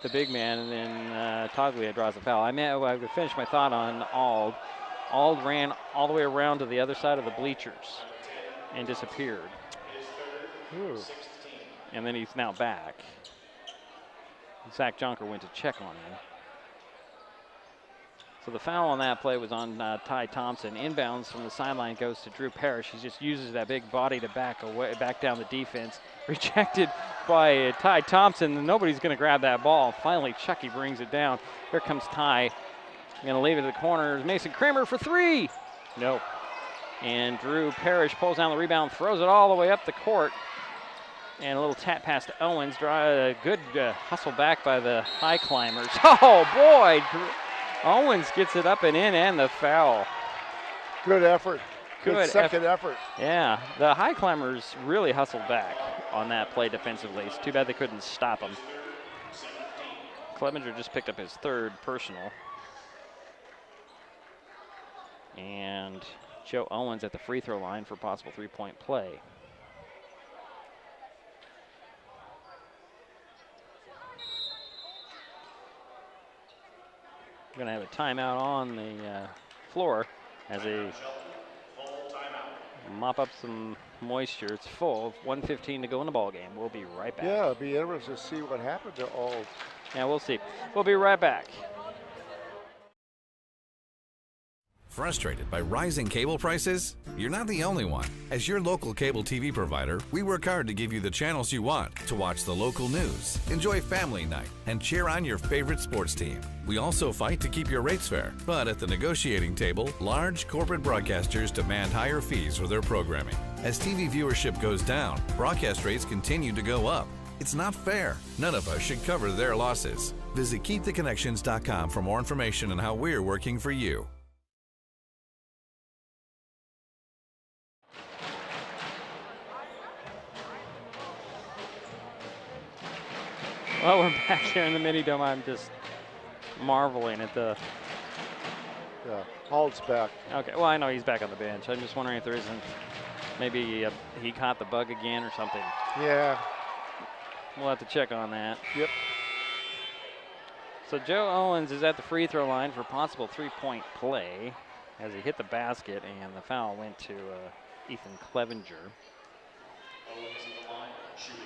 the big man, and then Toglia draws a foul. I would finish my thought on Auld. Auld ran all the way around to the other side of the bleachers and disappeared.
Ooh.
And then he's now back. Zach Junker went to check on him. So the foul on that play was on Ty Thompson. Inbounds from the sideline goes to Drew Parrish. He just uses that big body to back down the defense. Rejected by Ty Thompson, and nobody's going to grab that ball. Finally, Chucky brings it down. Here comes Ty. Going to leave it to the corner. Mason Kramer for three. No. And Drew Parrish pulls down the rebound, throws it all the way up the court. And a little tap pass to Owens. Good hustle back by the Highclimbers. Oh, boy. Owens gets it up and in, and the foul.
Good effort. Good second effort.
Yeah, the Highclimbers really hustled back on that play defensively. It's too bad they couldn't stop him. Clevenger just picked up his third personal. And Joe Owens at the free throw line for possible three-point play. We're going to have a timeout on the floor as they mop up some moisture. It's full. 1:15 to go in the ball game. We'll be right back.
Yeah, it'll be interesting to see what happened to all.
Yeah, we'll see. We'll be right back.
Frustrated by rising cable prices? You're not the only one. As your local cable TV provider, we work hard to give you the channels you want to watch the local news, enjoy family night, and cheer on your favorite sports team. We also fight to keep your rates fair, but at the negotiating table, large corporate broadcasters demand higher fees for their programming. As TV viewership goes down, broadcast rates continue to go up. It's not fair. None of us should cover their losses. Visit KeepTheConnections.com for more information on how we're working for you.
Well, we're back here in the mini dome. I'm just marveling at the.
Yeah, Hall's back.
Okay, well, I know he's back on the bench. I'm just wondering if there isn't maybe he caught the bug again or something.
Yeah.
We'll have to check on that.
Yep.
So Joe Owens is at the free throw line for possible three-point play as he hit the basket, and the foul went to Ethan Clevenger.
Owens in the line, shooting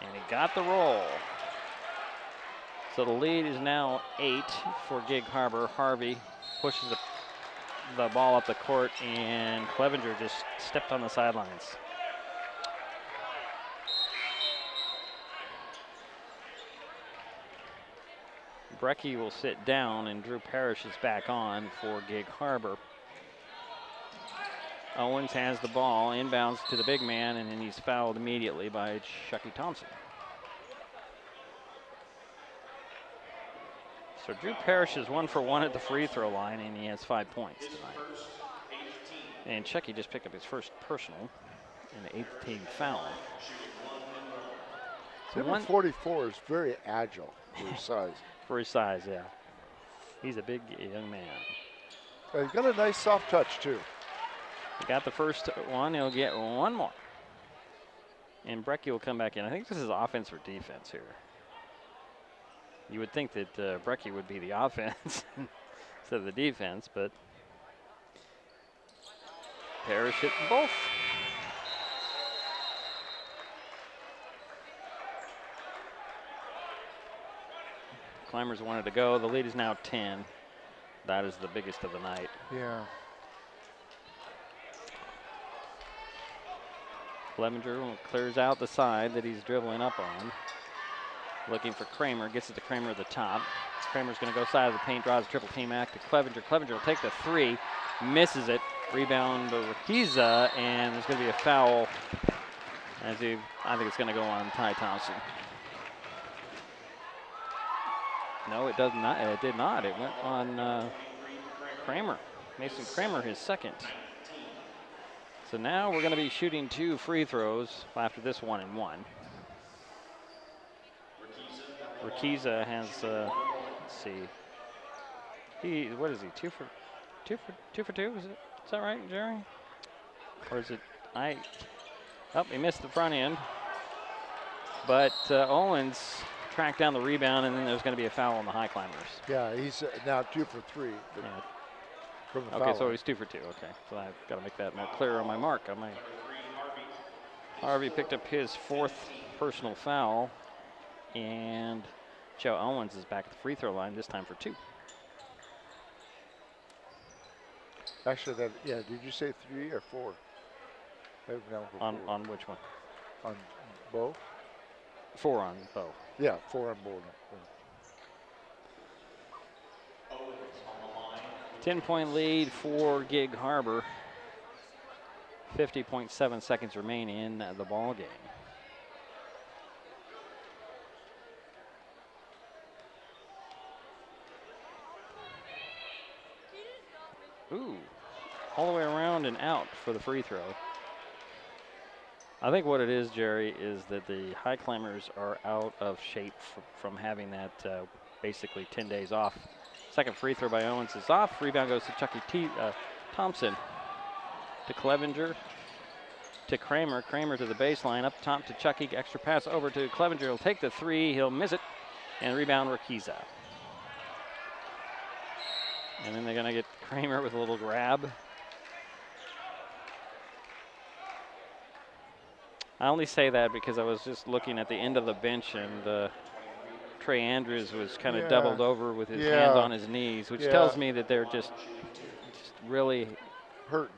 1-1.
And he got the roll. So the lead is now 8 for Gig Harbor. Harvey pushes the ball up the court, and Clevenger just stepped on the sidelines. Brecky will sit down, and Drew Parrish is back on for Gig Harbor. Owens has the ball, inbounds to the big man, and then he's fouled immediately by Chucky Thompson. So Drew Parrish is 1 for 1 at the free throw line, and he has 5 points tonight. And Chucky just picked up his first personal and the 8th team foul. So
Number 44 is very agile for his size.
For his size, yeah. He's a big young man.
He's got a nice soft touch, too.
He got the first one. He'll get one more. And Brecky will come back in. I think this is offense or defense here. You would think that Brecky would be the offense instead of the defense, but Parrish hit both. Climbers wanted to go. The lead is now 10. That is the biggest of the night.
Yeah.
Clevenger clears out the side that he's dribbling up on. Looking for Kramer, gets it to Kramer at the top. Kramer's going to go side of the paint, draws a triple team act to Clevenger. Clevenger will take the three, misses it. Rebound to Riquiza, and there's going to be a foul. I think it's going to go on Ty Thompson. No, it does not. It did not. It went on Kramer. Mason Kramer, his second. So now we're going to be shooting 2 free throws after this 1-and-1. Riquiza has, let's see. What is he? 2 for 2? Is that right, Jerry? Or is it? He missed the front end. But Owens tracked down the rebound, and then there's going to be a foul on the Highclimbers.
Yeah, he's now 2 for 3.
Yeah.
From the
Okay,
foul
so
line.
he's 2 for 2. Okay, so I've got to make that more clear on my mark. Harvey picked up his 4th personal foul, and Joe Owens is back at the free throw line, this time for 2.
Actually, did you say 3 or 4?
On which one?
On Bo?
4 on Bo.
Yeah, 4 on Bo.
10-point lead for Gig Harbor. 50.7 seconds remain in the ball game. Ooh, all the way around and out for the free throw. I think what it is, Jerry, is that the Highclimbers are out of shape from having that basically 10 days off. Second free throw by Owens is off. Rebound goes to Chucky Thompson. To Clevenger. To Kramer. Kramer to the baseline. Up top to Chucky. Extra pass over to Clevenger. He'll take the 3. He'll miss it. And rebound Rakiza. And then they're going to get Kramer with a little grab. I only say that because I was just looking at the end of the bench, and Trey Andrews was kind of doubled over with his hands on his knees, which tells me that they're just really
hurting.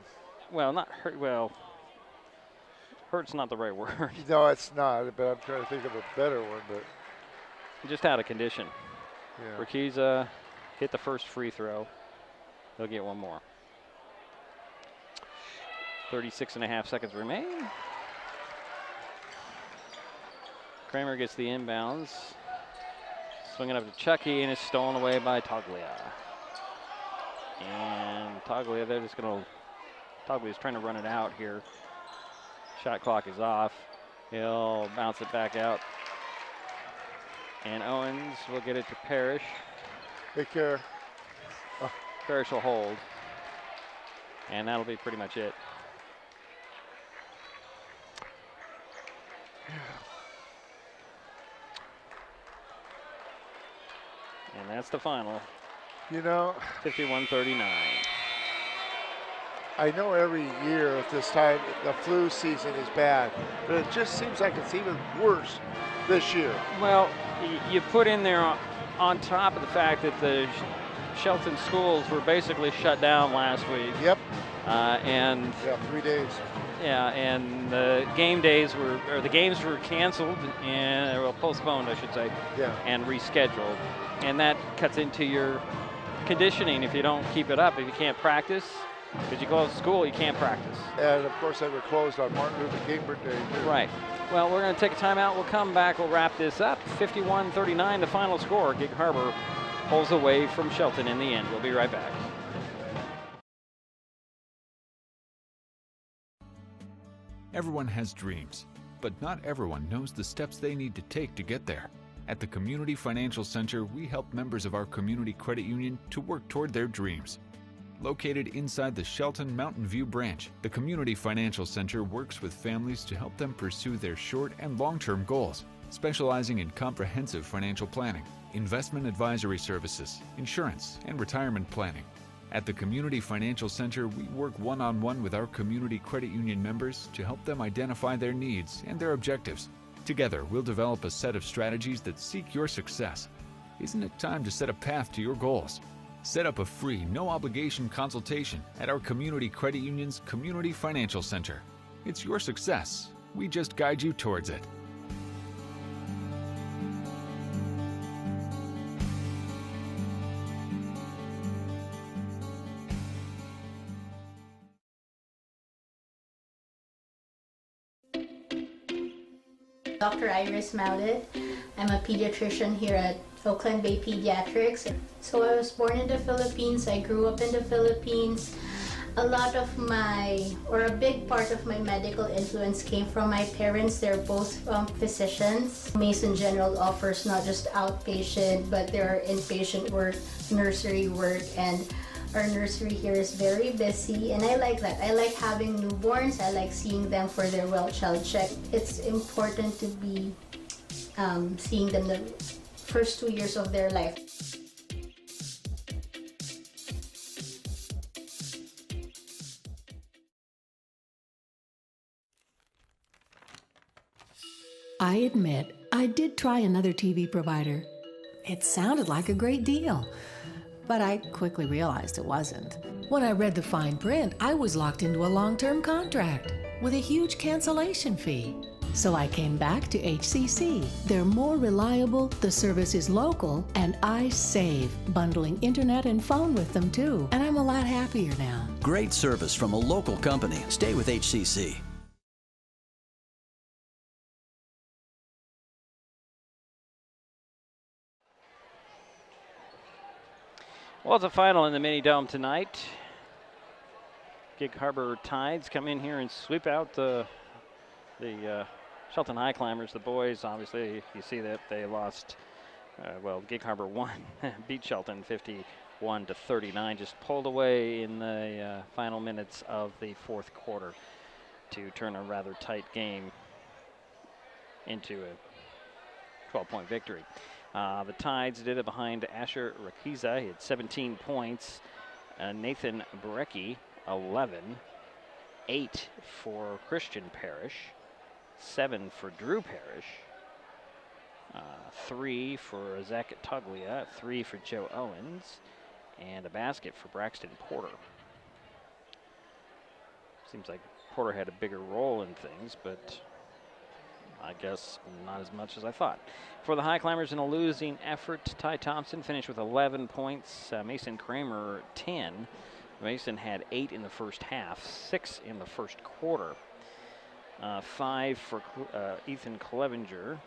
Well, not hurt. Well, hurt's not the right word.
No, it's not. But I'm trying to think of a better one. But
just out of condition.
Yeah.
Rakiza hit the first free throw. He'll get one more. 36.5 seconds remain. Kramer gets the inbounds. Swinging up to Chucky, and it's stolen away by Toglia. And Toglia, they're just going to, Toglia's trying to run it out here. Shot clock is off. He'll bounce it back out. And Owens will get it to Parrish.
Take care.
Oh. Parrish will hold. And that'll be pretty much it. And that's the final.
You know,
51-39.
I know every year at this time the flu season is bad, but it just seems like it's even worse this year.
Well, you put in there on top of the fact that the Shelton schools were basically shut down last week.
Yep.
And
3 days.
Yeah, and the game days were, or the games were canceled and, well, postponed, I should say.
Yeah.
And rescheduled. And that cuts into your conditioning if you don't keep it up. If you can't practice, because you close school, you can't practice.
And of course, they were closed on Martin Luther King Day.
Right. Well, we're going to take a timeout. We'll come back. We'll wrap this up. 51-39, the final score. Gig Harbor pulls away from Shelton in the end. We'll be right back.
Everyone has dreams, but not everyone knows the steps they need to take to get there. At the Community Financial Center, we help members of our community credit union to work toward their dreams. Located inside the Shelton Mountain View branch, the Community Financial Center works with families to help them pursue their short and long-term goals, specializing in comprehensive financial planning, investment advisory services, insurance, and retirement planning. At the Community Financial Center, we work one-on-one with our community credit union members to help them identify their needs and their objectives. Together, we'll develop a set of strategies that seek your success. Isn't it time to set a path to your goals? Set up a free, no-obligation consultation at our community credit union's Community Financial Center. It's your success. We just guide you towards it.
Dr. Iris Maudet. I'm a pediatrician here at Oakland Bay Pediatrics. So I was born in the Philippines. I grew up in the Philippines. A lot of a big part of my medical influence came from my parents. They're both physicians. Mason General offers not just outpatient, but there are inpatient work, nursery work, and our nursery here is very busy, and I like that. I like having newborns. I like seeing them for their well child check. It's important to be seeing them the first 2 years of their life.
I admit, I did try another TV provider. It sounded like a great deal, but I quickly realized it wasn't. When I read the fine print, I was locked into a long-term contract with a huge cancellation fee. So I came back to HCC. They're more reliable, the service is local, and I save, bundling internet and phone with them too. And I'm a lot happier now.
Great service from a local company. Stay with HCC.
Well, it's a final in the mini dome tonight. Gig Harbor Tides come in here and sweep out the Shelton Highclimbers. The boys, obviously, you see that they lost. Well, Gig Harbor won, beat Shelton 51-39. Just pulled away in the final minutes of the fourth quarter to turn a rather tight game into a 12-point victory. The Tides did it behind Asher Rakiza. He had 17 points. Nathan Brecki, 11. 8 for Christian Parrish. 7 for Drew Parrish. 3 for Zach Toglia. 3 for Joe Owens. And a basket for Braxton Porter. Seems like Porter had a bigger role in things, but I guess not as much as I thought. For the Highclimbers in a losing effort, Ty Thompson finished with 11 points. Mason Kramer, 10. Mason had 8 in the first half, 6 in the first quarter. 5 for Ethan Clevenger,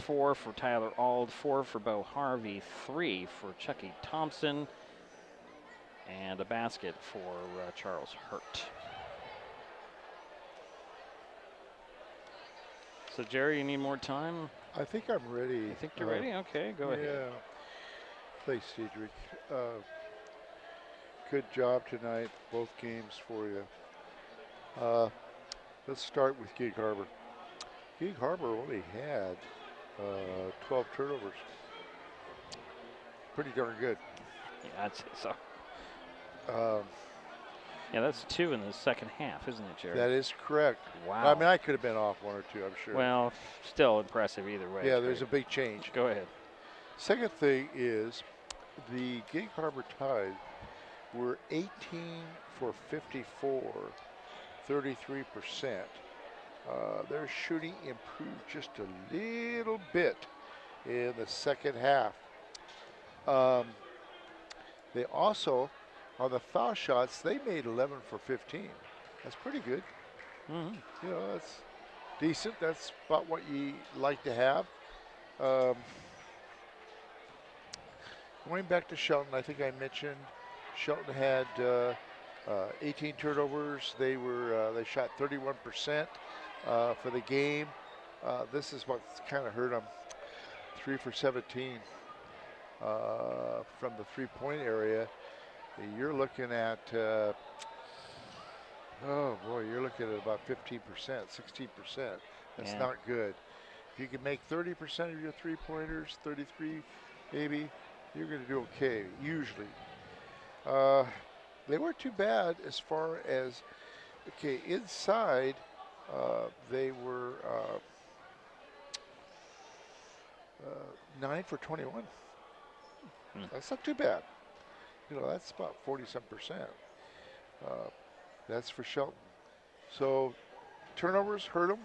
4 for Tyler Ald, 4 for Bo Harvey, 3 for Chucky Thompson, and a basket for Charles Hurt. So, Jerry, you need more time?
I think I'm ready.
You think you're ready? Okay, go ahead.
Yeah. Play Cedric. Good job tonight, both games for you. Let's start with Gig Harbor. Gig Harbor only had 12 turnovers. Pretty darn good.
Yeah, I'd say so. Yeah, that's 2 in the second half, isn't it, Jerry?
That is correct.
Wow.
I mean, I could have been off 1 or 2, I'm sure.
Well, still impressive either way.
Yeah, there's a big change.
Go ahead.
Second thing is the Gig Harbor Tide were 18 for 54, 33%. Their shooting improved just a little bit in the second half. They also, on the foul shots, they made 11 for 15. That's pretty good.
Mm-hmm.
You know, that's decent. That's about what you like to have. Going back to Shelton, I think I mentioned Shelton had 18 turnovers. They shot 31% for the game. This is what's kind of hurt them. 3 for 17 from the three-point area. You're looking at, oh boy, you're looking at about 15%, 16%. That's not good. If you can make 30% of your three-pointers, 33 maybe, you're going to do okay, usually. They weren't too bad as far as, okay, inside, they were 9 for 21. That's not too bad. You know, that's about 40-some%. That's for Shelton. So turnovers hurt them.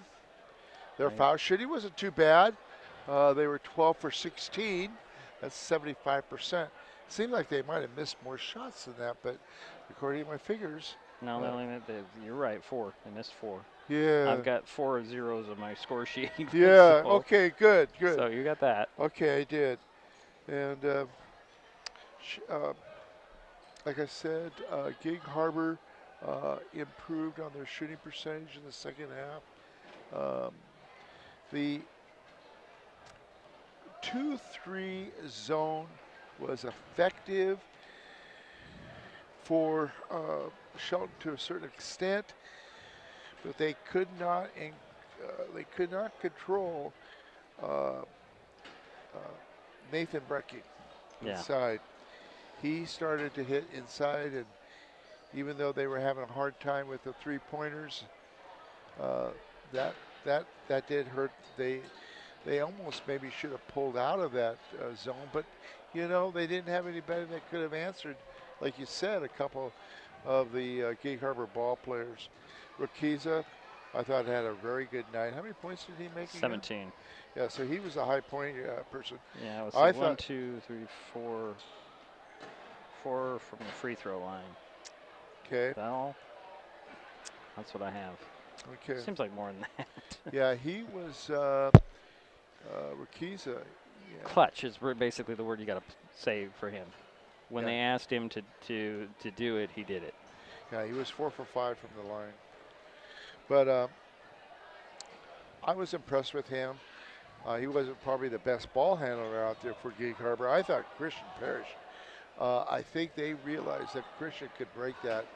Their foul shooting wasn't too bad. They were 12 for 16. That's 75%. Seemed like they might have missed more shots than that, but according to my figures.
No, you're right, 4. They missed 4.
Yeah.
I've got 4 zeros on my score sheet.
Yeah,
so,
okay, good.
So you got that.
Okay, I did. And like I said, Gig Harbor improved on their shooting percentage in the second half. The 2-3 zone was effective for Shelton to a certain extent, but they could not control Nathan Brecki inside. He started to hit inside, and even though they were having a hard time with the three-pointers, that did hurt. they almost maybe should have pulled out of that zone, but you know, they didn't have anybody that could have answered, like you said, a couple of the Gig Harbor ball players. Rakiza, I thought, had a very good night. How many points did he make?
17.
Again? Yeah, so he was a high point person.
Yeah, it was
I
1, 2, 3, 4 from the free throw line.
Okay.
Is that all? That's what I have.
Okay.
Seems like more than that.
Yeah, he was Rakiza. Yeah.
Clutch is basically the word you got to say for him. When they asked him to do it, he did it.
Yeah, he was 4 for 5 from the line. But I was impressed with him. He wasn't probably the best ball handler out there for Gig Harbor. I thought Christian Parrish. I think they realized that Christian could break that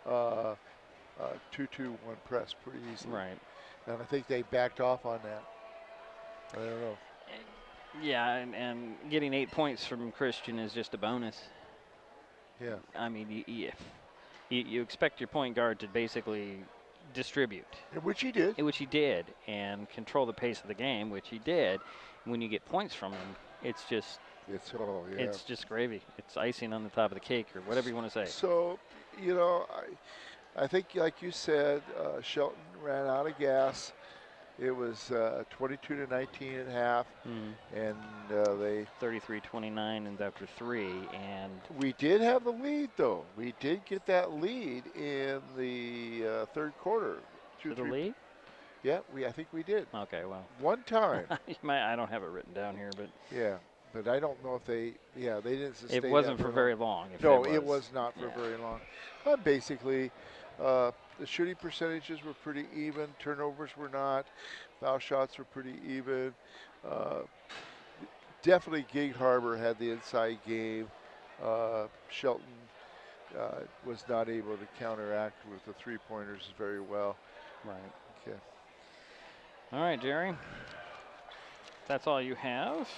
2-2-1 press pretty easily.
Right.
And I think they backed off on that. I don't know.
Yeah, and getting 8 points from Christian is just a bonus.
Yeah.
I mean, you expect your point guard to basically distribute.
Which he did.
Which he did, and control the pace of the game, which he did. When you get points from him, it's just it's just gravy. It's icing on the top of the cake, or whatever you want to say.
So, you know, I think, like you said, Shelton ran out of gas. It was 22-19 at half, and they
33-29 and after 3, and
we did have the lead though. We did get that lead in the third quarter.
The lead?
Yeah, I think we did.
Okay, well,
one time.
I don't have it written down here, but
yeah, but I don't know if they didn't sustain.
It wasn't for very long.
No, it was not for very long. Basically. The shooting percentages were pretty even. Turnovers were not. Foul shots were pretty even. Definitely Gig Harbor had the inside game. Shelton was not able to counteract with the three-pointers very well.
Right.
Okay.
All right, Jerry. That's all you have?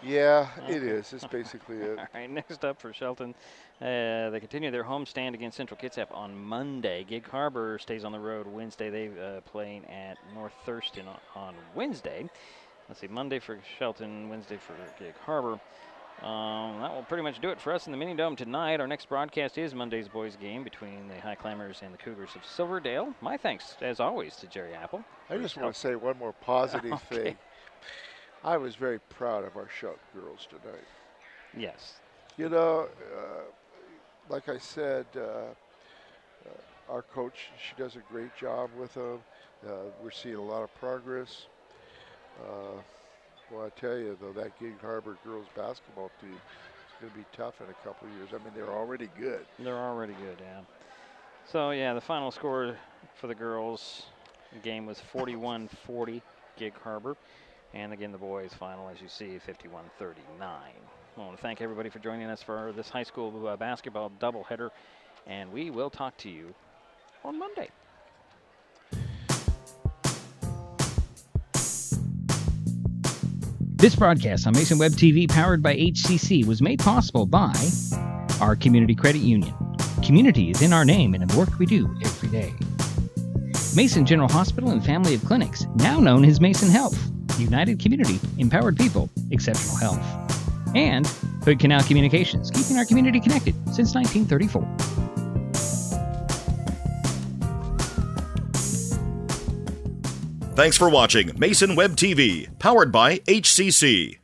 Yeah, it is. It's basically it.
All right, next up for Shelton, they continue their homestand against Central Kitsap on Monday. Gig Harbor stays on the road Wednesday. They playing at North Thurston on Wednesday. Let's see, Monday for Shelton, Wednesday for Gig Harbor. That will pretty much do it for us in the Mini Dome tonight. Our next broadcast is Monday's boys game between the Highclimbers and the Cougars of Silverdale. My thanks, as always, to Jerry Apple.
I just want to say one more positive thing. I was very proud of our Shelton girls tonight.
Yes.
You know, like I said, our coach, she does a great job with them. We're seeing a lot of progress. Well, I tell you, though, that Gig Harbor girls basketball team is going to be tough in a couple of years. I mean, they're already good.
They're already good, yeah. So, yeah, the final score for the girls game was 41-40 Gig Harbor. And again, the boys' final, as you see, 51-39. I want to thank everybody for joining us for this high school basketball doubleheader, and we will talk to you on Monday.
This broadcast on Mason Web TV, powered by HCC, was made possible by our Community Credit Union. Community is in our name and in the work we do every day. Mason General Hospital and Family of Clinics, now known as Mason Health. United Community, empowered people, exceptional health. And Hood Canal Communications, keeping our community connected since 1934.
Thanks for watching Mason Web TV, powered by HCC.